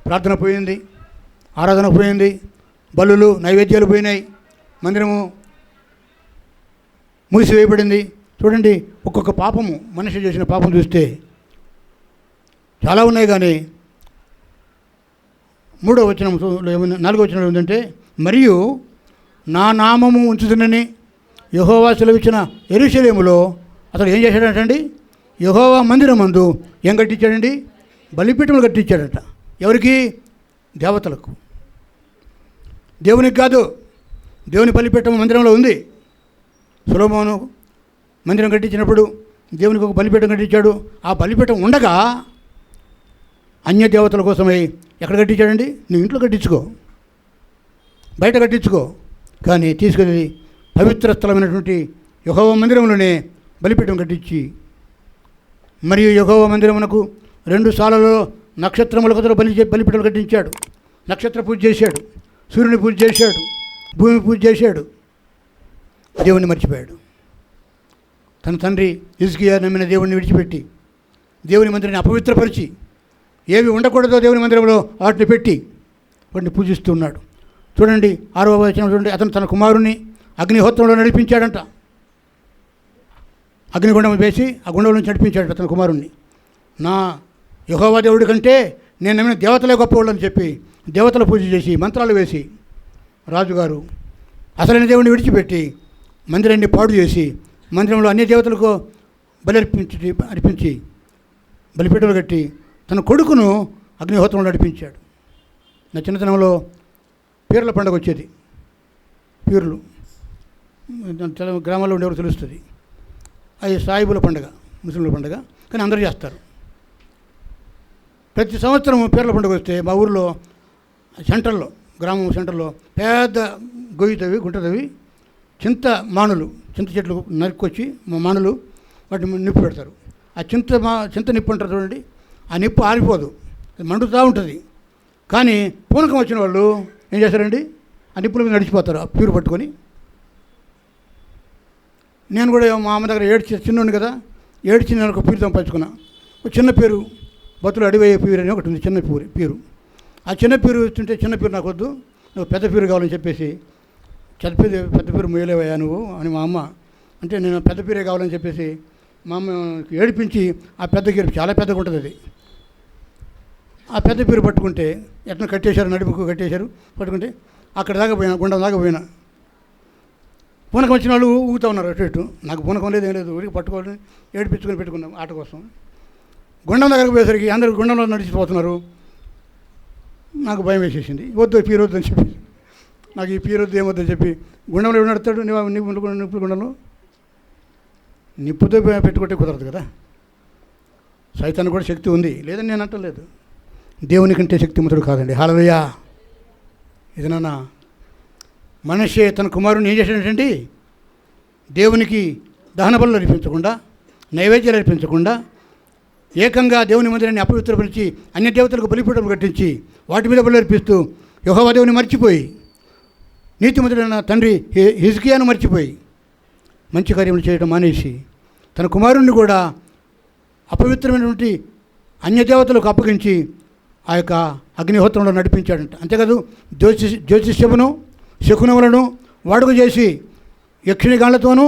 ప్రార్థన పోయింది, ఆరాధన పోయింది, బలులు నైవేద్యాలు పోయినాయి, మందిరము మూసివేయబడింది. చూడండి, ఒక్కొక్క పాపము, మనిషి చేసిన పాపం చూస్తే చాలా ఉన్నాయి. కానీ 3వ వచనంలో 4వ వచనంలో ఏంటంటే, మరియు నా నామము ఉంచుతునని యెహోవా సెలవిచ్చిన యెరూషలేములో అతడు ఏం చేశాడంటండి? యెహోవా మందిరమందు ఏం కట్టించాడండి? బలిపీఠములు కట్టించాడట. ఎవరికి? దేవతలకు. దేవునికి కాదు. దేవుని బలిపీఠం మందిరంలో ఉంది. సొలొమోను మందిరం కట్టించినప్పుడు దేవునికి ఒక బలిపీఠం కట్టించాడు. ఆ బలిపీఠం ఉండగా అన్య దేవతల కోసమై ఎక్కడ కట్టించాడండి? నువ్వు ఇంట్లో కట్టించుకో, బయట కట్టించుకో, కానీ తీసుకెళ్ళి పవిత్ర స్థలమైనటువంటి యెహోవా మందిరంలోనే బలిపీఠం కట్టించి, మరియు యెహోవా మందిరమునకు 2 సాలలో నక్షత్రముల కొద్దిగా బలిపీఠాలు కట్టించాడు. నక్షత్ర పూజ చేశాడు, సూర్యుని పూజ చేశాడు, భూమి పూజ చేశాడు. దేవుణ్ణి మర్చిపోయాడు. తన తండ్రి హిజ్కియా నమ్మిన దేవుణ్ణి విడిచిపెట్టి దేవుని మందిరాన్ని అపవిత్రపరిచి ఏవి ఉండకూడదో దేవుని మందిరంలో వాటిని పెట్టి వాటిని పూజిస్తున్నాడు. చూడండి 6వ వచనం చూడండి. అతను తన కుమారుణ్ణి అగ్నిహోత్రంలో నడిపించాడంట. అగ్నిగుండం వేసి ఆ గుండం నుంచి నడిపించాడంట తన కుమారుణ్ణి. నా యెహోవా దేవుడి కంటే నేను నమ్మిన దేవతలే గొప్పవాళ్ళు అని చెప్పి దేవతల పూజ చేసి మంత్రాలు వేసి రాజుగారు అసలైన దేవుడిని విడిచిపెట్టి మందిరాన్ని పాడు చేసి మందిరంలో అన్ని దేవతలకు అర్పించి బలిపీఠలు కట్టి తన కొడుకును అగ్నిహోత్రంలో నడిపించాడు. నా చిన్నతనంలో పీర్ల పండుగ వచ్చేది. పీర్లు గ్రామాల్లో ఉండేవారు తెలుస్తుంది. అది సాయిబుల పండుగ, ముస్లింల పండుగ, కానీ అందరూ చేస్తారు. ప్రతి సంవత్సరం పీర్ల పండుగ వస్తే మా ఊరిలో సెంటర్లో, గ్రామం సెంటర్లో పెద్ద గొయ్యి తవ్వి, గుంట తవ్వి చింత చెట్లు నరుక్కొచ్చి మానులు వాటిని నిప్పు పెడతారు. ఆ చింత నిప్పు అంటారు చూడండి. ఆ నిప్పు ఆరిపోదు, అది మండుతూ ఉంటుంది. కానీ పూనకం వచ్చిన వాళ్ళు ఏం చేస్తారండి, ఆ నిప్పుల మీద నడిచిపోతారు ఆ పీరు పట్టుకొని. నేను కూడా మా అమ్మ దగ్గర చిన్నోండి కదా, ఏడ్చి నేను ఒక పీరు సంపాదించుకున్నా. ఒక చిన్న పీరు, బతులు అడివయ్యే పీరు అని ఒకటి ఉంది, చిన్న పీరు. ఆ చిన్న పీరు ఇస్తుంటే చిన్న పీరు నాకు వద్దు, నువ్వు పెద్ద పీరు కావాలని చెప్పేసి పెద్ద పీరు మొయ్యలేవయ్యా నువ్వు అని మా అమ్మ అంటే, నేను పెద్ద పీరే కావాలని చెప్పేసి మా అమ్మ ఏడిపించి ఆ పెద్ద పీరు చాలా పెద్దగా ఉంటుంది అది. ఆ పెద్ద పీరు పట్టుకుంటే ఎట్లా కట్టేశారు, నడుపుకు కట్టేశారు, పట్టుకుంటే అక్కడ దాకా పోయినా, గుండం దాకా పోయినా. పూనకం వచ్చిన వాళ్ళు ఊగుతూ ఉన్నారు అటు ఇటు. నాకు పూనకం లేదు, ఏం లేదు, ఊరికి పట్టుకోవాలని ఏడిపించుకొని పెట్టుకున్నాం ఆట కోసం. గుండం దగ్గరకు పోయేసరికి అందరూ గుండంలో నడిచిపోతున్నారు. నాకు భయం వేసేసింది. వద్దు పీరు వద్దు అని చెప్పి, నాకు ఈ పీరు వద్దు ఏమొద్దని చెప్పి గుండంలో ఎవరు నడుస్తాడు, నిప్పు గుండంలో నిప్పుతో పెట్టుకుంటే కుదరదు కదా. సైతానికి కూడా శక్తి ఉంది, లేదని నేను అంటలేదు. దేవుని కంటే శక్తిమంతుడు కాదండి. హల్లెలూయా. ఇది నాన్న మనిషి తన కుమారుని ఏం చేశాడంటే, దేవునికి దహన బలులు అర్పించకుండా, నైవేద్యాలు అర్పించకుండా, ఏకంగా దేవుని మందిరాన్ని అపవిత్రపరిచి అన్య దేవతలకు బలిపీఠం కట్టించి వాటి మీద బలు అర్పిస్తూ యెహోవా దేవుని మర్చిపోయి, నీతిమంతుడైన తండ్రి హిజ్కియాను మర్చిపోయి మంచి కార్యములు చేయడం మానేసి తన కుమారుణ్ణి కూడా అపవిత్రమైనటువంటి అన్యదేవతలకు అప్పగించి ఆ యొక్క అగ్నిహోత్రంలో నడిపించాడంట. అంతేకాదు జ్యోతిష్యమును శకునములను వాడుక చేసి యక్షిణిగాళ్లతోనూ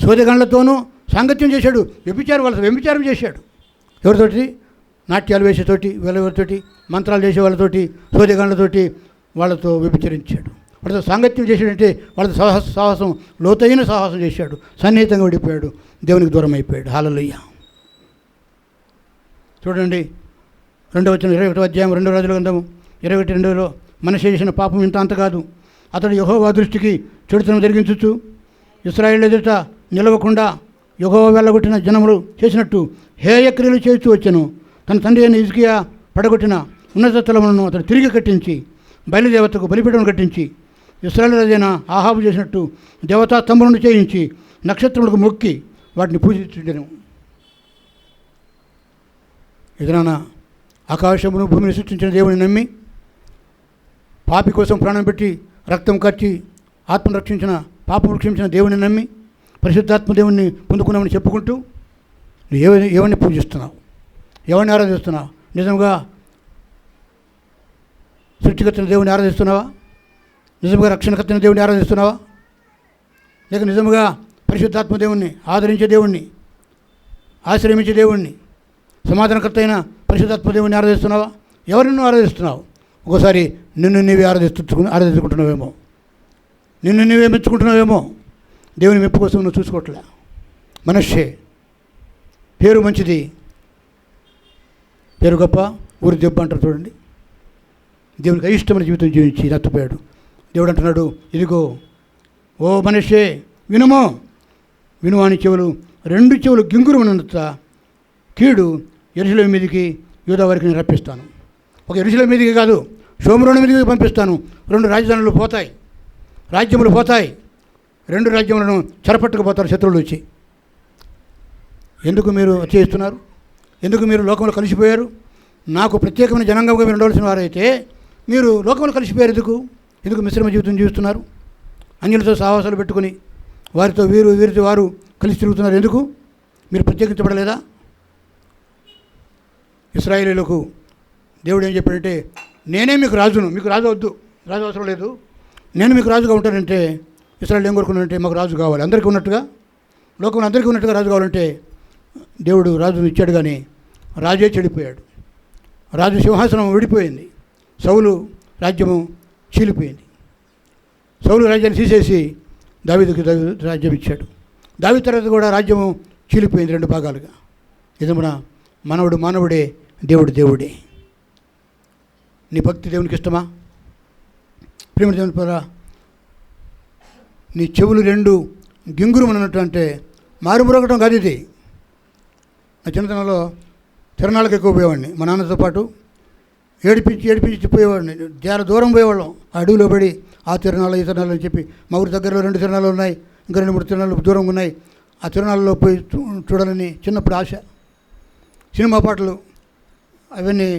సోదగాళ్లతోనూ సాంగత్యం చేశాడు. వ్యభిచారం చేశాడు. ఎవరితోటి? నాట్యాలు వేసేతోటి, వీళ్ళతోటి మంత్రాలు చేసే వాళ్ళతోటి, సోదగాళ్లతోటి వాళ్ళతో వ్యభిచరించాడు. వాళ్ళతో సాంగత్యం చేశాడంటే వాళ్ళతో సాహసం, లోతైన సాహసం చేశాడు. సన్నిహితంగా ఓడిపోయాడు, దేవునికి దూరం అయిపోయాడు. హల్లెలూయా. చూడండి 2వ వచనం 21వ అధ్యాయం 2వ రాజుల గ్రంథము 21:2లో మనిషి చేసిన పాపం ఇంత అంత కాదు, అతడు యెహోవా దృష్టికి చెడుతనం జరిగించచ్చు, ఇశ్రాయేలు ఎదుట నిలవకుండా యెహోవా వెళ్ళగొట్టిన జనములు చేసినట్టు హేయక్రియలు చేస్తూ వచ్చాను. తన తండ్రి అయిన హిజ్కియా పడగొట్టిన ఉన్నత స్థలములను అతడు తిరిగి కట్టించి బయలుదేవతకు బలిపీఠం కట్టించి ఇశ్రాయేలు రాజైన ఆహాబు చేసినట్టు దేవతా స్తంభములను చేయించి నక్షత్రములకు మొక్కి వాటిని పూజించుండెను. ఎదురాన ఆకాశమును భూమిని సృష్టించిన దేవుని నమ్మి పాపి కోసం ప్రాణం పెట్టి రక్తం ఖర్చి ఆత్మను రక్షించిన పాపం రక్షించిన దేవుని నమ్మి పరిశుద్ధాత్మ దేవుణ్ణి పొందుకున్నామని చెప్పుకుంటూ నువ్వు ఎవరిని పూజిస్తున్నావు, ఎవరిని ఆరాధిస్తున్నావు? నిజంగా సృష్టికర్తన దేవుని ఆరాధిస్తున్నావా? నిజంగా రక్షణకర్తన దేవుని ఆరాధిస్తున్నావా? లేక నిజంగా పరిశుద్ధాత్మ దేవుణ్ణి ఆదరించే దేవుణ్ణి, ఆశ్రయించే దేవుణ్ణి, సమాధానకర్త అయిన పరిశుద్ధాత్మ దేవుణ్ణి ఆరాధిస్తున్నావా? ఎవరిని నువ్వు ఆరాధిస్తున్నావు? ఒకసారి నిన్ను నీవే ఆరాధించుకుంటున్నావేమో, నిన్ను నీవే మెచ్చుకుంటున్నావేమో. దేవుని మెప్పు కోసం నువ్వు చూసుకోవట్లే. మనిషే పేరు మంచిది, పేరు గొప్ప, ఊరి దెబ్బ అంటారు చూడండి. దేవునికి అయిష్టమైన జీవితం జీవించి నష్టపోయాడు. దేవుడు అంటున్నాడు, ఇదిగో ఓ మనిషే వినుమో, వినువాని చెవులు 2 చెవులు గింగురుమనంత కీడు యెరూషలేము మీదికి యూదా వారికి నేను రప్పిస్తాను. ఒక యెరూషలేము మీదికి కాదు, షోమ్రోను మీదికి పంపిస్తాను. 2 రాజధానులు పోతాయి, రాజ్యములు పోతాయి. 2 రాజ్యములను చెరపట్టుకుపోతారు శత్రువులు వచ్చి. ఎందుకు మీరు చేస్తున్నారు? ఎందుకు మీరు లోకంలో కలిసిపోయారు? నాకు ప్రత్యేకమైన జనాంగంగా మీరు ఉండవలసిన వారైతే మీరు లోకంలో కలిసిపోయారు. ఎందుకు మిశ్రమ జీవితం జీవిస్తున్నారు? అన్యులతో సహవాసాలు పెట్టుకుని వారితో వీరితో వారు కలిసి తిరుగుతున్నారు. ఎందుకు? మీరు ప్రత్యేకించబడలేదా? ఇశ్రాయేలీయులకు దేవుడు ఏం చెప్పాడంటే, నేనే మీకు రాజును, మీకు రాజు వద్దు, రాజు అవసరం లేదు, నేను మీకు రాజుగా ఉంటానంటే ఇశ్రాయేలు ఏం కోరుకున్నాడంటే, మాకు రాజు కావాలి, అందరికీ ఉన్నట్టుగా, లోకంలో అందరికీ ఉన్నట్టుగా రాజు కావాలంటే దేవుడు రాజును ఇచ్చాడు. కానీ రాజే చెడిపోయాడు. రాజు సింహాసనం విడిపోయింది. సౌలు రాజ్యము చీలిపోయింది. సౌలు రాజ్యాన్ని తీసేసి దావీదుకి రాజ్యం ఇచ్చాడు. దావీదు తర్వాత కూడా రాజ్యము చీలిపోయింది 2 భాగాలుగా. ఇదమున మనవుడు మానవుడే, దేవుడు దేవుడే. నీ భక్తి దేవునికి ఇష్టమా? ప్రేమ దేవుని పరా, నీ చెవులు 2 గింగురుమన్నట్టు అంటే మారుమురగటం కాదు ఇది. నా చిన్నతనంలో తిరణాలకు ఎక్కువ పోయేవాడిని. మా నాన్నతో పాటు ఏడిపించి పోయేవాడిని. చాలా దూరం పోయేవాళ్ళం. అడవిలో పడి ఆ తిరణాలు ఈ తిరణాలు అని చెప్పి, మా ఊరి దగ్గరలో 2 తిరణాలు ఉన్నాయి, ఇంకా 2-3 తిరణాలు దూరంగా ఉన్నాయి. ఆ తిరణాలలో పోయి చూడాలని చిన్నప్పుడు ఆశ. సినిమా పాటలు అవన్నీ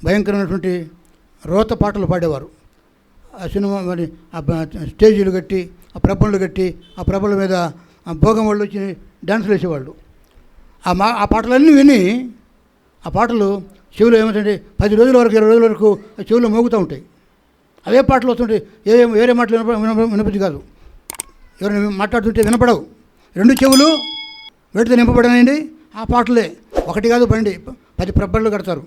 భయంకరమైనటువంటి రోత పాటలు పాడేవారు. ఆ సినిమా మరి ఆ స్టేజీలు కట్టి, ఆ ప్రభలు కట్టి, ఆ ప్రభల మీద ఆ భోగం వాళ్ళు వచ్చి డ్యాన్సులు వేసేవాళ్ళు. ఆ పాటలన్నీ విని, ఆ పాటలు చెవులు ఏమిటంటే 10 రోజుల వరకు 20 రోజుల వరకు చెవులు మోగుతూ ఉంటాయి. అవే పాటలు వస్తుంటాయి. వేరే మాటలు వినపడి కాదు, ఎవరైనా మాట్లాడుతుంటే వినపడవు. 2 చెవులు వీటితో నింపబడినాయండి. ఆ పాటలే ఒకటి కాదు 10 ప్రభలు కడతారు.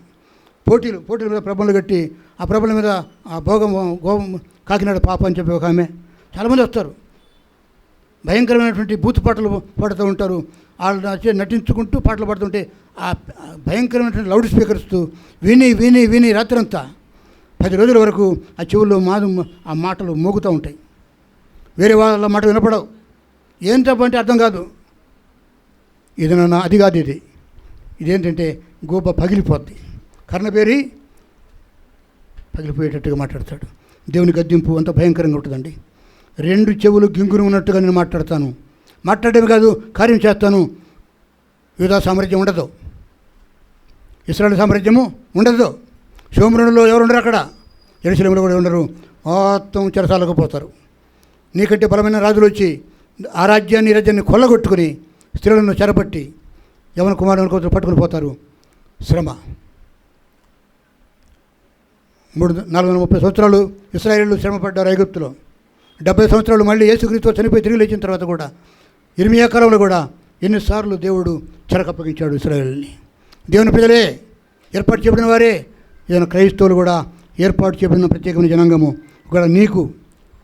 పోటీల మీద ప్రభలు కట్టి, ఆ ప్రభల మీద ఆ గోవం కాకినాడ పాప అని చెప్పి ఒక ఆమె, చాలామంది వస్తారు. భయంకరమైనటువంటి బూత్ పాటలు పాడుతూ ఉంటారు. వాళ్ళు నటించుకుంటూ పాటలు పాడుతుంటే ఆ భయంకరమైనటువంటి లౌడ్ స్పీకర్స్ విని రాత్రంతా 10 రోజుల వరకు ఆ చెవుల్లో ఆ మాటలు మోగుతూ ఉంటాయి. వేరే వాళ్ళ మాట వినపడవు. ఏం తప్పంటే అర్థం కాదు. ఇది అది కాదు. ఇదేంటంటే గోప పగిలిపోద్ది, కర్ణబేరి పగిలిపోయేటట్టుగా మాట్లాడతాడు. దేవుని గద్దింపు అంత భయంకరంగా ఉంటుందండి. 2 చెవులు గింగురు ఉన్నట్టుగా నేను మాట్లాడేవి కాదు, కార్యం చేస్తాను. యూదా సామ్రాజ్యం ఉండదు, ఇశ్రాయేలు సామ్రాజ్యము ఉండదు. షోమ్రోనులో ఎవరు ఉండరు, అక్కడ యెరూషలేములో కూడా ఉండరు. మొత్తం చెరసాలకు పోతారు. నీకంటే బలమైన రాజులు వచ్చి ఆ రాజ్యాన్ని కొల్లగొట్టుకుని స్త్రీలను చెరపట్టి యవన కుమారులను కోసం పట్టుకుని పోతారు. శ్రమ 430 సంవత్సరాలు ఇశ్రాయేలు శ్రమపడ్డారు ఐగుప్తులో. 70 సంవత్సరాలు మళ్ళీ యేసుక్రీస్తు చనిపోయి తిరిగి లేచిన తర్వాత కూడా, ఇర్మియా కాలంలో కూడా ఎన్నిసార్లు దేవుడు చెరకప్పగించాడు ఇశ్రాయేలుని. దేవుని ప్రజలే, ఏర్పాటు చేయబడిన వారే, ఏదైనా క్రైస్తవులు కూడా ఏర్పాటు చేయబడిన ప్రత్యేకమైన జనాంగము. ఒకవేళ నీకు,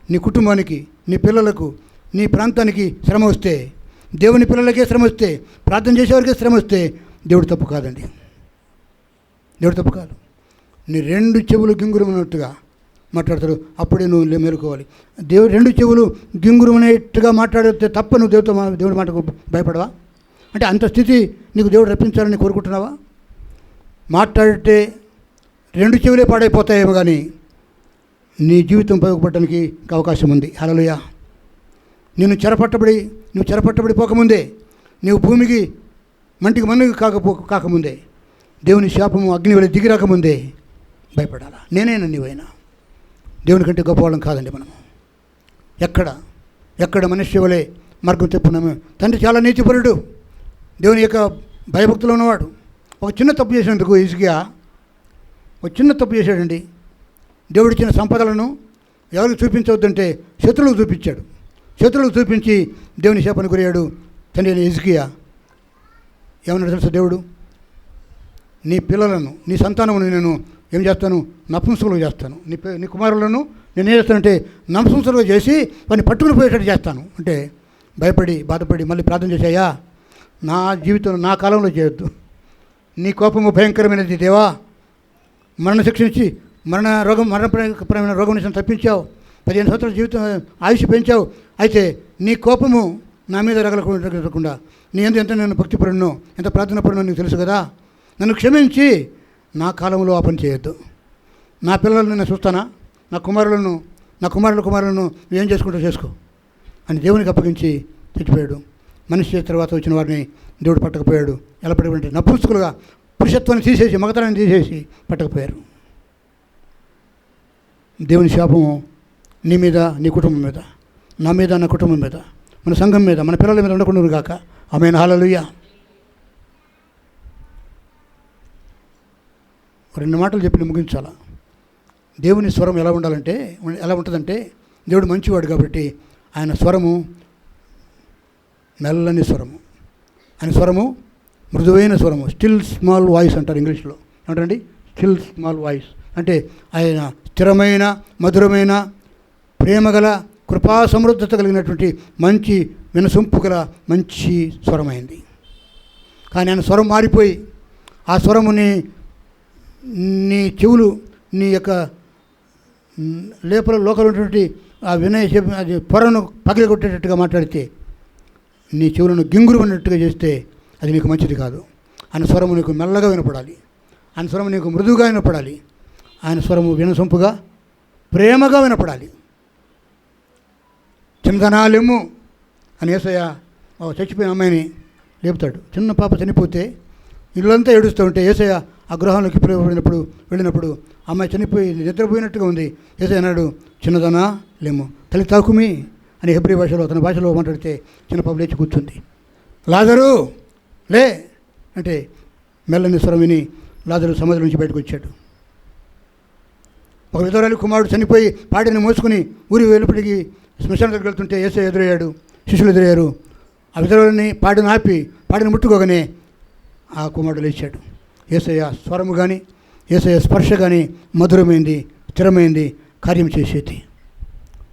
నీ కుటుంబానికి, నీ పిల్లలకు, నీ ప్రాంతానికి శ్రమ వస్తే, దేవుని పిల్లలకే శ్రమ వస్తే, ప్రార్థన చేసేవారికే శ్రమ వస్తే, దేవుడు తప్పు కాదండి. దేవుడు తప్పు కాదు. నీ 2 చెవులు గింగురమన్నట్టుగా మాట్లాడతాడు. అప్పుడే నువ్వు మేలుకోవాలి. దేవుడు 2 చెవులు గింగురమనేట్టుగా మాట్లాడితే తప్ప నువ్వు దేవుడి మాటకు భయపడవా? అంటే అంత స్థితి నీకు దేవుడు రప్పించాలని కోరుకుంటున్నావా? మాట్లాడితే 2 చెవులే పాడైపోతాయేమో కానీ నీ జీవితం బాగుపడడానికి అవకాశం ఉంది. హల్లెలూయా. నువ్వు చెరపట్టబడి పోకముందే, నీవు భూమికి మంటికి మన్నుకి కాకముందే, దేవుని శాపము అగ్ని వలె దిగి రాకముందే భయపడాలా. నేనైనా నీవైనా దేవుని కంటే గొప్పవాళ్ళం కాదండి మనము. ఎక్కడ మనుష్య వలె మార్గం తెప్పున్నాము. తండ్రి చాలా నీతిపరుడు, దేవుని యొక్క భయభక్తులు ఉన్నవాడు. ఒక చిన్న తప్పు చేసినందుకు హిజ్కియా ఒక చిన్న తప్పు చేశాడండి. దేవుడిచ్చిన సంపదలను ఎవరికి చూపించవద్దంటే శత్రువులకు చూపించాడు. శత్రువులకు చూపించి దేవుని శాపానికి గురయ్యాడు తండ్రి అయిన హిజ్కియా. ఏమన్నా తెలుసా దేవుడు? నీ పిల్లలను, నీ సంతానమును నేను ఏం చేస్తాను? నపుంసకులుగా చేస్తాను. నీ కుమారులను నేను ఏం చేస్తానంటే నపుంసకులుగా చేసి వాడిని పట్టుకుని పోయేటట్టు చేస్తాను. అంటే భయపడి బాధపడి మళ్ళీ ప్రార్థన చేశాయా, నా జీవితంలో నా కాలంలో చేయొద్దు. నీ కోపము భయంకరమైనది దేవా. మరణశిక్ష ఇచ్చి మరణపరమైన రోగం నుంచి తప్పించావు. 15 సంవత్సరాల జీవితం ఆయుష్ పెంచావు. అయితే నీ కోపము నా మీద రగలకుండా నీ ఎంత నేను భక్తిపరుడునో, ఎంత ప్రార్థనపరునో నీకు తెలుసు కదా. నన్ను క్షమించి నా కాలంలో ఆ పని చేయొద్దు. నా పిల్లలను నేను చూస్తానా, నా కుమారులను ఏం చేసుకుంటూ చేసుకో అని దేవునికి అప్పగించి చచ్చిపోయాడు. మనిషి తర్వాత వచ్చిన వారిని దేవుడు పట్టకపోయాడు. ఎలా పట్టుకుంటే నపుంసకులుగా పురుషత్వాన్ని తీసేసి, మగతనాన్ని తీసేసి పట్టకపోయారు. దేవుని శాపము నీ మీద, నీ కుటుంబం మీద, నా మీద, నా కుటుంబం మీద, మన సంఘం మీద, మన పిల్లల మీద ఉండకుండా కాక. ఆమేన్. హల్లెలూయా. 2 మాటలు చెప్పి ముగించాలా. దేవుని స్వరం ఎలా ఉంటుందంటే దేవుడు మంచివాడు కాబట్టి ఆయన స్వరము మెల్లని స్వరము, ఆయన స్వరము మృదువైన స్వరము, స్టిల్ స్మాల్ వాయిస్ అంటారు ఇంగ్లీష్లో. ఏమంటారండి? స్టిల్ స్మాల్ వాయిస్ అంటే ఆయన స్థిరమైన, మధురమైన, ప్రేమగల, కృపా సమృద్ధత కలిగినటువంటి మంచి వినసొంపు గల మంచి స్వరమైంది. కానీ ఆయన స్వరం మారిపోయి ఆ స్వరముని నీ చెవులు నీ యొక్క లోపల ఉన్నటువంటి ఆ అది పొరను పగిలగొట్టేటట్టుగా మాట్లాడితే, నీ చెవులను గింగురు అన్నట్టుగా చేస్తే అది నీకు మంచిది కాదు. ఆయన స్వరము నీకు మెల్లగా వినపడాలి, ఆయన స్వరము నీకు మృదువుగా వినపడాలి, ఆయన స్వరము వినసొంపుగా ప్రేమగా వినపడాలి. చిన్నదనాలెమ్ము అని యేసయ్య చచ్చిపోయిన అమ్మాయిని లేపుతాడు. చిన్న పాప చనిపోతే ఇల్లంతా ఏడుస్తూ ఉంటే యేసయ్య ఆ గృహంలోకి వెళ్ళినప్పుడు అమ్మాయి చనిపోయి నిద్రపోయినట్టుగా ఉంది. యేసయ్య అన్నాడు, చిన్నదనా లేము, తల్లి తాకుమి అని హెబ్రీ భాషలో తన భాషలో మాట్లాడితే చిన్న పాప లేచి కూర్చుంది. లాజరు లే అంటే మెల్లని స్వరం విని లాజరు సమాధి నుంచి బయటకు వచ్చాడు. ఒక విధవరాలి కుమారుడు చనిపోయి పాడిని మోసుకుని ఊరి వెలుపటికి శ్మశానం దగ్గరికి వెళ్తుంటే యేసయ్య ఎదురయ్యాడు, శిష్యులు ఎదురయ్యారు. ఆ విధవరాలిని పాడిని ఆపి పాడిని ముట్టుకోగానే ఆ కుమారుడు లేచాడు. యేసయ్య స్వరము కానీ యేసయ్య స్పర్శ కానీ మధురమైంది, స్థిరమైంది, కార్యం చేసేది.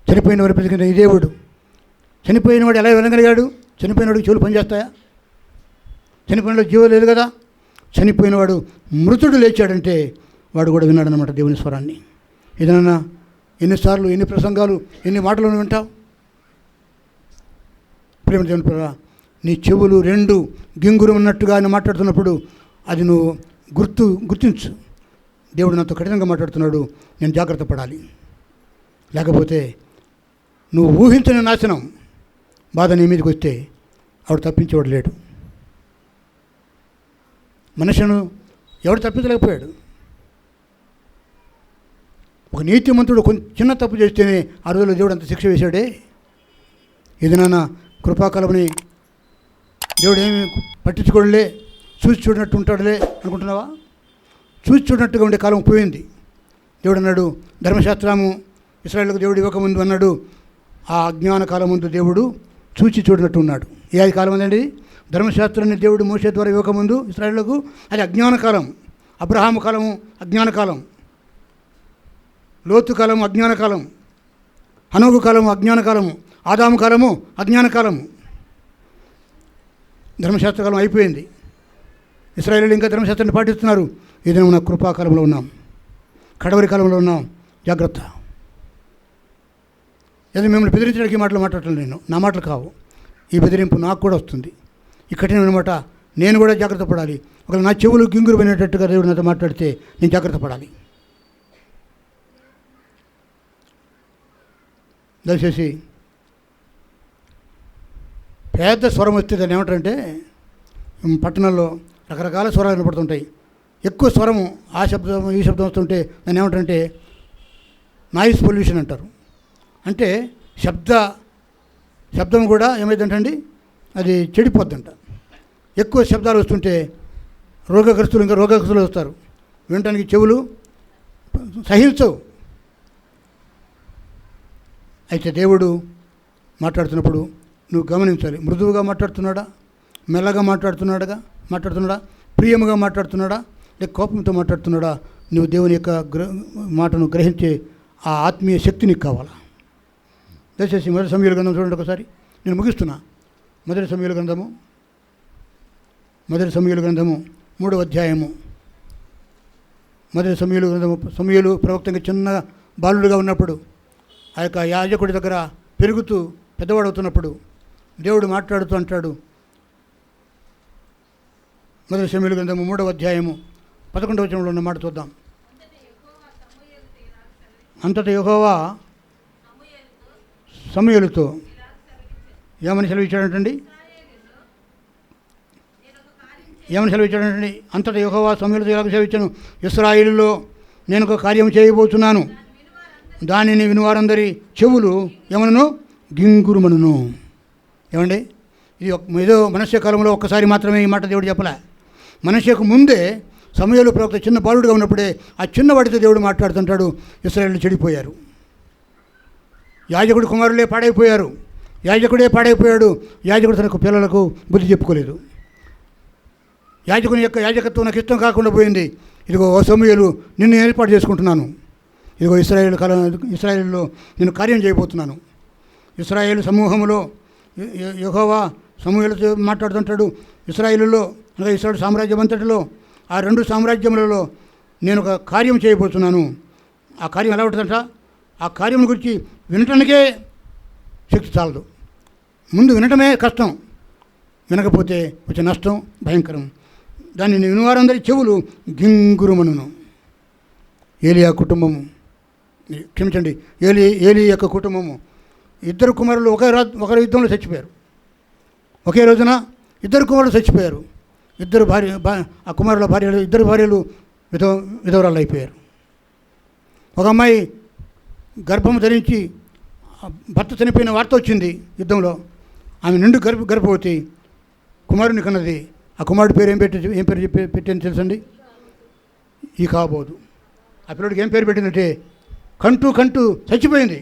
చనిపోయిన వారి ప్రతికింద ఈ దేవుడు, చనిపోయిన వాడు ఎలా వినగలిగాడు? చనిపోయిన వాడికి చెవులు పనిచేస్తాయా? చనిపోయిన వాడు జీవం లేదు కదా. చనిపోయిన వాడు మృతుడు లేచాడంటే వాడు కూడా విన్నాడనమాట దేవుని స్వరాన్ని. ఏదైనా ఎన్నిసార్లు, ఎన్ని ప్రసంగాలు, ఎన్ని మాటలను వింటావు? ప్రేమ దేవుని పిల్లరా, నీ చెవులు 2 గింగురు ఉన్నట్టుగా ఆయన మాట్లాడుతున్నప్పుడు అది నువ్వు గుర్తించు. దేవుడు నాతో కఠినంగా మాట్లాడుతున్నాడు, నేను జాగ్రత్త పడాలి. లేకపోతే నువ్వు ఊహించిన నాశనం, బాధ నీ మీదకి వస్తే ఆవిడ తప్పించేవాడు లేడు. మనుషును ఎవడు తప్పించలేకపోయాడు. ఒక నీతిమంతుడు చిన్న తప్పు చేస్తేనే ఆ రోజుల్లో దేవుడు అంత శిక్ష వేశాడే. ఇది నాన్న కృపాకాలమని దేవుడు ఏమి పట్టించుకోడలే, చూసి చూడనట్టు ఉంటాడులే అనుకుంటున్నావా? చూసి చూడనట్టుగా ఉండే కాలం పోయింది. దేవుడు అన్నాడు, ధర్మశాస్త్రము ఇశ్రాయేలుకు దేవుడు ఇవ్వకముందు అన్నాడు, ఆ అజ్ఞాన కాలం ముందు దేవుడు చూచి చూడనట్టు ఉన్నాడు. ఏ కాలం ఉందండి? ధర్మశాస్త్రాన్ని దేవుడు మోషే ద్వారా ఇవ్వకముందు ఇశ్రాయేలుకు అది అజ్ఞాన కాలం. అబ్రహాము కాలము అజ్ఞాన కాలం, లోతు కాలము అజ్ఞాన కాలం, హనోకు కాలము అజ్ఞాన కాలము, ఆదాము కాలము అజ్ఞాన కాలము. ధర్మశాస్త్రకాలం అయిపోయింది. ఇశ్రాయేలీయులు ఇంకా ధర్మశాస్త్రాన్ని పాటిస్తున్నారు. ఏదైనా మన కృపాకాలంలో ఉన్నాం, కడవరి కాలంలో ఉన్నాం. జాగ్రత్త. ఏదో మిమ్మల్ని బెదిరించడానికి ఈ మాటలు మాట్లాడటం నేను, నా మాటలు కావు. ఈ బెదిరింపు నాకు కూడా వస్తుంది. ఈ కఠినమైన మాట నేను కూడా జాగ్రత్త పడాలి. ఒకవేళ నా చెవులు గింగురు పోయినట్టుగా దేవుడు నాతో మాట్లాడితే నేను జాగ్రత్త పడాలి. దయచేసి పెద్ద స్వరం వస్తే దాన్ని ఏమంటారంటే, పట్టణాల్లో రకరకాల స్వరాలు వినపడుతుంటాయి. ఎక్కువ స్వరము ఆ శబ్దం ఈ శబ్దం వస్తుంటే దాన్ని ఏమంటారంటే నాయిస్ పొల్యూషన్ అంటారు. అంటే శబ్దం కూడా ఏమైందంటండి, అది చెడిపోద్దంట. ఎక్కువ శబ్దాలు వస్తుంటే రోగగ్రస్తులు వస్తారు. వినటానికి చెవులు సహించవు. అయితే దేవుడు మాట్లాడుతున్నప్పుడు నువ్వు గమనించాలి. మృదువుగా మాట్లాడుతున్నాడా, మెల్లగా మాట్లాడుతున్నాడా, ప్రియముగా మాట్లాడుతున్నాడా, లేక కోపంతో మాట్లాడుతున్నాడా? నువ్వు దేవుని యొక్క మాటను గ్రహించే ఆ ఆత్మీయ శక్తి నీకు కావాలా? దయచేసి మొదటి సమూయేలు గ్రంథం చూడండి ఒకసారి. నేను ముగిస్తున్నా. మొదటి సమూయేలు గ్రంథము 3వ అధ్యాయము. మొదటి సమూయేలు గ్రంథము. సమూయేలు ప్రవక్తంగా చిన్న బాలుడిగా ఉన్నప్పుడు, ఆ యొక్క యాజకుడి దగ్గర పెరుగుతూ పెద్దవాడవుతున్నప్పుడు దేవుడు మాట్లాడుతూ అంటాడు. మొదటి సమూయేలు గ్రంథము 3వ అధ్యాయము 11వ వచనంలో ఉన్న మాట చూద్దాం. అంతటా యెహోవా సమూయేలుతో ఏమని సెలవిచ్చాడంటండి? అంతటా యెహోవా సమూయేలుతో ఇలాగ సెలవిచ్చాను, ఇశ్రాయేలులో నేను ఒక కార్యం చేయబోతున్నాను, దానిని వినువారందరి చెవులు ఏమనను? గింగురుమనును. ఏమండి, ఇది ఏదో మనష్య కాలంలో ఒక్కసారి మాత్రమే ఈ మాట దేవుడు చెప్పలే. మనష్యకు ముందే సమూయేలు ప్రవక్త చిన్న బాలుడుగా ఉన్నప్పుడే ఆ చిన్నవాడితో దేవుడు మాట్లాడుతుంటాడు. ఇశ్రాయేలు చెడిపోయారు, యాజకుడి కుమారులే పాడైపోయారు, యాజకుడే పాడైపోయాడు. యాజకుడు తనకు పిల్లలకు బుద్ధి చెప్పుకోలేదు. యాజకుని యొక్క యాజకత్వం నాకు ఇష్టం కాకుండా పోయింది. ఇదిగో ఓ సమూయేలు, నిన్ను ఏర్పాటు చేసుకుంటున్నాను. ఇదిగో ఇశ్రాయేలులో నేను కార్యం చేయబోతున్నాను. ఇశ్రాయేలు సమూహంలో యెహోవా సమూయేలుతో మాట్లాడుతుంటాడు. ఇశ్రాయేలులో అనగా ఇశ్రాయేలు సామ్రాజ్యం అంతటిలో ఆ 2 సామ్రాజ్యములలో నేను ఒక కార్యం చేయబోతున్నాను. ఆ కార్యం ఎలా ఉంటుందంట? ఆ కార్యం గురించి వినటానికే శక్తి చాలదు. ముందు వినటమే కష్టం, వినకపోతే వచ్చే నష్టం భయంకరం. దాన్ని వినివారందరి చెవులు గింగురుమనును. ఏలియా కుటుంబము, క్షమించండి, ఏలి యొక్క కుటుంబము, 2 కుమారులు ఒకరి యుద్ధంలో చచ్చిపోయారు. ఒకే రోజున 2 కుమారులు చచ్చిపోయారు. ఆ కుమారుల భార్యలు 2 భార్యలు విధవరాలు అయిపోయారు. ఒక అమ్మాయి గర్భం ధరించి భర్త చనిపోయిన వార్త వచ్చింది యుద్ధంలో. ఆమె నిండు గర్భవతి కుమారుని కన్నది. ఆ కుమారుడి పేరు ఏం పేరు పెట్టింది తెలుసండి? ఈ కాబోదు. ఆ పిల్లడికి ఏం పేరు పెట్టిందంటే కంటూ చచ్చిపోయింది.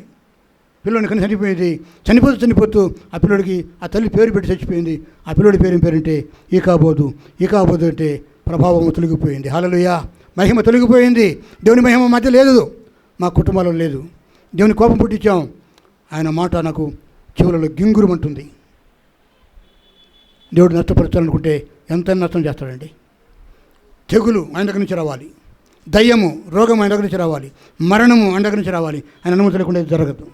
పిల్లోని కని చనిపోయింది. చనిపోతూ ఆ పిల్లోడికి ఆ తల్లి పేరు పెట్టి చచ్చిపోయింది. ఆ పిల్లోడి పేరు ఏం పేరంటే ఈ కాబోదు. ఈ కాబోదు అంటే ప్రభావం తొలగిపోయింది. హల్లెలూయా, మహిమ తొలగిపోయింది. దేవుని మహిమ మధ్య లేదు, మా కుటుంబాలలో లేదు. దేవుని కోపం పుట్టించాం. ఆయన మాట నాకు చెవులలో గింగురమంటుంది. దేవుడు నష్టపరచాలనుకుంటే ఎంత నష్టం చేస్తాడండి. తెగులు ఆయన దగ్గర నుంచి రావాలి, దయ్యము రోగం ఆయన దగ్గర నుంచి రావాలి, మరణము ఆయన దగ్గర నుంచి రావాలి. ఆయన అనుమతి లేకుండా జరగదు.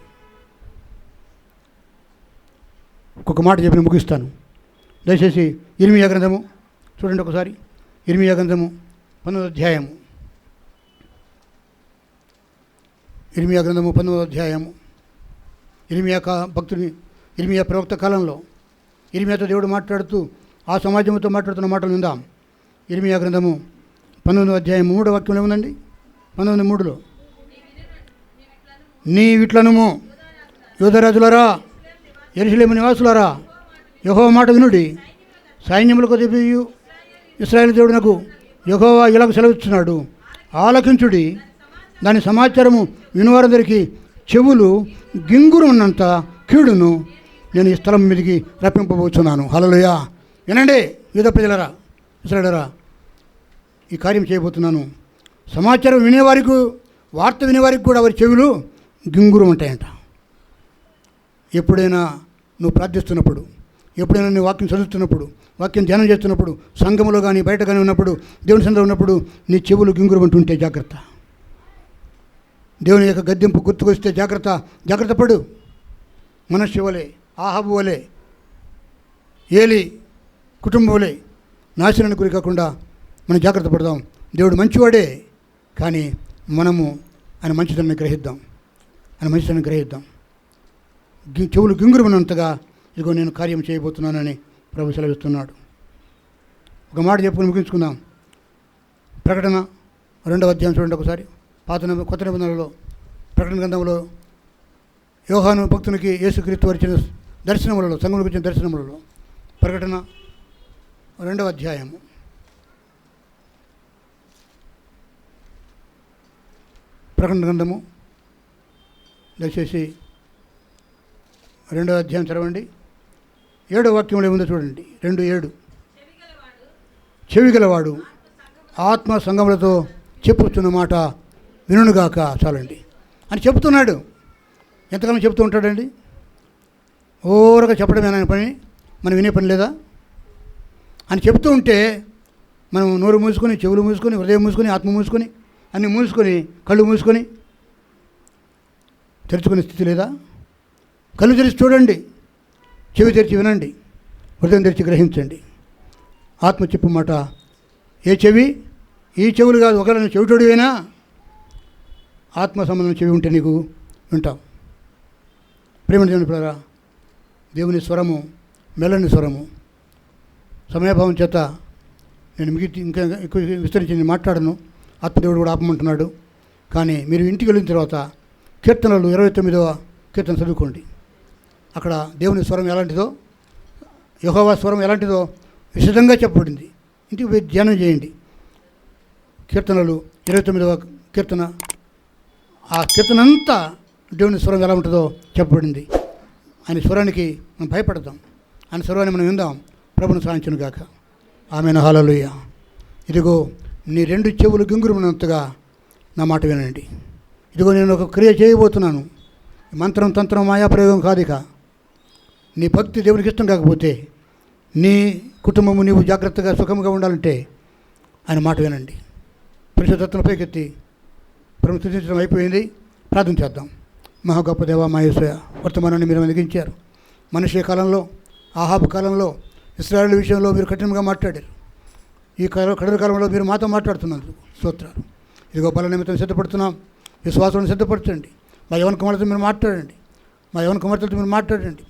ఒక్కొక్క మాట చెప్పి ముగిస్తాను. దయచేసి ఇర్మీయా గ్రంథము చూడండి ఒకసారి. ఇర్మీయా గ్రంథము 19వ అధ్యాయము. ఇర్మీయా గ్రంథము 19వ అధ్యాయము. ఇర్మీయా ప్రవక్త కాలంలో ఇర్మీయాతో దేవుడు మాట్లాడుతూ ఆ సమాజంతో మాట్లాడుతున్న మాటలు విందాం. ఇర్మీయా గ్రంథము 19వ అధ్యాయం 3వ వాక్యంలో ఉందండి. 19:3లో నీవిట్లనుము యూదరాజులారా, యెరూషలేము నివాసులారా, యెహోవా మాట వినుడి. సైన్యములకు దేవియు ఇశ్రాయేలు దేవుడునకు యెహోవా ఇలాగ సెలవిస్తున్నాడు, ఆలకించుడి. దాని సమాచారము వినువారందరికీ చెవులు గింగురు ఉన్నంత కీడును నేను ఈ స్థలం మీదకి రప్పింపబోతున్నాను. హల్లెలూయా. వినండి యూదా ప్రజలరా, ఇశ్రాయేలురా, ఈ కార్యం చేయబోతున్నాను. సమాచారం వినేవారికి, వార్త వినేవారికి కూడా వారి చెవులు గింగురు ఉంటాయంట. ఎప్పుడైనా నువ్వు ప్రార్థిస్తున్నప్పుడు, ఎప్పుడైనా నువ్వు వాక్యం చదువుతున్నప్పుడు, వాక్యం ధ్యానం చేస్తున్నప్పుడు, సంఘంలో కానీ బయట కానీ ఉన్నప్పుడు, దేవుని సన్నిధిలో ఉన్నప్పుడు నీ చెవులు గింగురు అంటుంటే జాగ్రత్త. దేవుని యొక్క గద్దెంపు గుర్తుకొస్తే జాగ్రత్త పడు. మనస్సు వలె, ఆహాబు వలె, ఏలి కుటుంబం వలె నాశనానికి గురి కాకుండా మనం జాగ్రత్త పడదాం. దేవుడు మంచివాడే, కానీ మనము ఆయన మంచిదాన్ని గ్రహిద్దాం. చెవులు గింగురమన్నంతగా ఇదిగో నేను కార్యం చేయబోతున్నానని ప్రభు సెలవిస్తున్నాడు. ఒక మాట చెప్పుకొని ముగించుకుందాం. ప్రకటన 2వ అధ్యాయం చూడండి ఒకసారి. కొత్త నిబంధనలో ప్రకటన గ్రంథంలో యోహాను భక్తునికి యేసుక్రీస్తు వచ్చిన దర్శనములలో, సంఘములకు వచ్చిన దర్శనములలో ప్రకటన 2వ అధ్యాయము. ప్రకటన గ్రంథము దయచేసి 2వ అధ్యాయం చదవండి. 7వ వాక్యంలో ఏముందో చూడండి. 2:7 చెవిగలవాడు ఆత్మ సంగములతో చెప్పుతున్న మాట వినుగాక చాలండి అని చెప్తున్నాడు. ఎంతకాలం చెప్తూ ఉంటాడండి? ఓరగా చెప్పడమే ఆయన పని, మనం వినే పని లేదా అని చెప్తూ ఉంటే మనం నోరు మూసుకొని, చెవులు మూసుకొని, హృదయం మూసుకొని, ఆత్మ మూసుకొని, అన్నీ మూసుకొని, కళ్ళు మూసుకొని తెరుచుకునే స్థితి లేదా? కళ్ళు తెరిచి చూడండి, చెవి తెరిచి వినండి, హృదయం తెరిచి గ్రహించండి. ఆత్మ చెప్పు మాట ఏ చెవి? ఈ చెవులు కాదు. ఒకవేళ నువ్వు చెవిటోడివైనా ఆత్మ సంబంధం చెవి ఉంటే నీకు వింటావు. ప్రేమ దేవుని పిల్లరా, దేవుని స్వరము మెల్లని స్వరము. సమయభావం చేత నేను ఇంకా ఎక్కువ విస్తరించి మాట్లాడను. ఆత్మదేవుడు కూడా ఆపమంటున్నాడు. కానీ మీరు ఇంటికి వెళ్ళిన తర్వాత కీర్తనలు 29వ కీర్తన చదువుకోండి. అక్కడ దేవుని స్వరం ఎలాంటిదో, యెహోవా స్వరం ఎలాంటిదో విశదంగా చెప్పబడింది. ఇంటికి పోయి ధ్యానం చేయండి. కీర్తనలు 29వ కీర్తన, ఆ కీర్తన అంతా దేవుని స్వరం ఎలా ఉంటుందో చెప్పబడింది. ఆయన స్వరానికి మనం భయపడదాం, ఆయన స్వరాన్ని మనం విందాం. ప్రభుని సాధించును గాక. ఆమెను. హల్లెలూయా. ఇదిగో నీ 2 చెవులు గింగురుమన్నంతగా నా మాట వినండి. ఇదిగో నేను ఒక క్రియ చేయబోతున్నాను. మంత్రం, తంత్రం, మాయాప్రయోగం కాదు. ఇక నీ భక్తి దేవునికి ఇష్టం కాకపోతే, నీ కుటుంబము నీవు జాగ్రత్తగా సుఖంగా ఉండాలంటే ఆయన మాట వినండి. పరిశుద్ధతను పైకెత్తి ప్రభుని స్తుతించడం అయిపోయింది. ప్రార్థన చేద్దాం. మహా గొప్ప దేవ, మా యేసయ్య, వర్తమానాన్ని మీరు వెలిగించారు. మనిషి కాలంలో, ఆహాబు కాలంలో, ఇశ్రాయేలు విషయంలో మీరు కఠినంగా మాట్లాడారు. ఈ కడల కాలంలో మీరు మాతో మాట్లాడుతున్నందుకు స్తోత్రాలు. ఇదిగో బల నిమిత్తం సిద్ధపడుతున్నాం. విశ్వాసాన్ని సిద్ధపరచండి. మా యవన కుమార్తెతో మీరు మాట్లాడండి. మా యవన కుమార్తెలతో మీరు మాట్లాడండి.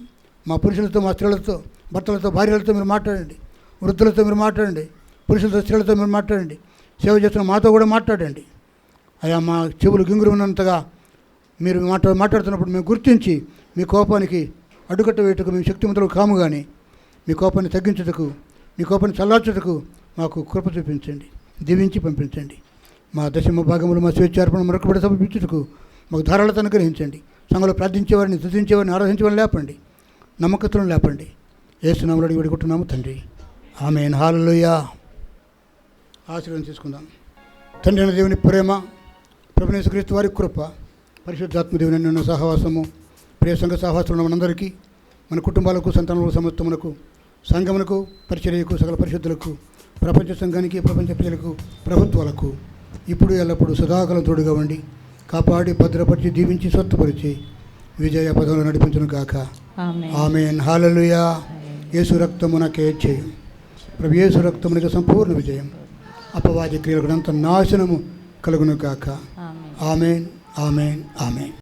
మా పురుషులతో, మా స్త్రీలతో, భర్తలతో, భార్యలతో మీరు మాట్లాడండి. వృద్ధులతో మీరు మాట్లాడండి. పురుషులతో, స్త్రీలతో మీరు మాట్లాడండి. సేవ చేస్తున్న మాతో కూడా మాట్లాడండి. అయా, మా చెవులు గింగురు ఉన్నంతగా మీరు మాట్లాడుతున్నప్పుడు మేము గుర్తించి మీ కోపానికి అడ్డుకట్ట వేయటకు మేము శక్తిమంతులు కాము, కానీ మీ కోపాన్ని తగ్గించుటకు, మీ కోపాన్ని చల్లార్చుటకు మాకు కృప చూపించండి. దీవించి పంపించండి. మా దశమ భాగములు, మా స్వేచ్ఛార్పణ మరొకబడి సమర్పించుటకు మాకు ధారాళత అనుగ్రహించండి. సంఘంలో ప్రార్థించేవారిని, స్తుతించేవారిని, ఆరాధించేవారిని లేపండి. నమ్మకత్తులను లేపండి. యేసునామములో అడిగి వేడుకుంటున్నాము తండ్రి. ఆమేన్. హల్లెలూయా. ఆశీర్వాదం తీసుకుందాం. తండ్రి అయిన దేవుని ప్రేమ, ప్రభువైన యేసుక్రీస్తు వారి కృప, పరిశుద్ధాత్మ దేవుని నిన్న సహవాసము, ప్రియ సంఘ సహవాసులు మనందరికీ, మన కుటుంబాలకు, సంతానములకు, సమస్తమునకు, సంఘమునకు, పరిచర్యకు, సకల పరిశుద్ధులకు, ప్రపంచ సంఘానికి, ప్రపంచ ప్రజలకు, ప్రభుత్వాలకు ఇప్పుడు ఎల్లప్పుడూ సదాకాలం తోడుగా ఉండి కాపాడి భద్రపరిచి దీవించి స్వస్థపరిచి విజయ పదంలో నడిపించును గాక. ఆమేన్. హల్లెలూయా. యేసు రక్తమునకే జయం. ప్రభు యేసు రక్తమునకే సంపూర్ణ విజయం. అపవాది క్రియలకు అంత నాశనము కలుగును గాక. ఆమేన్. ఆమేన్. ఆమేన్.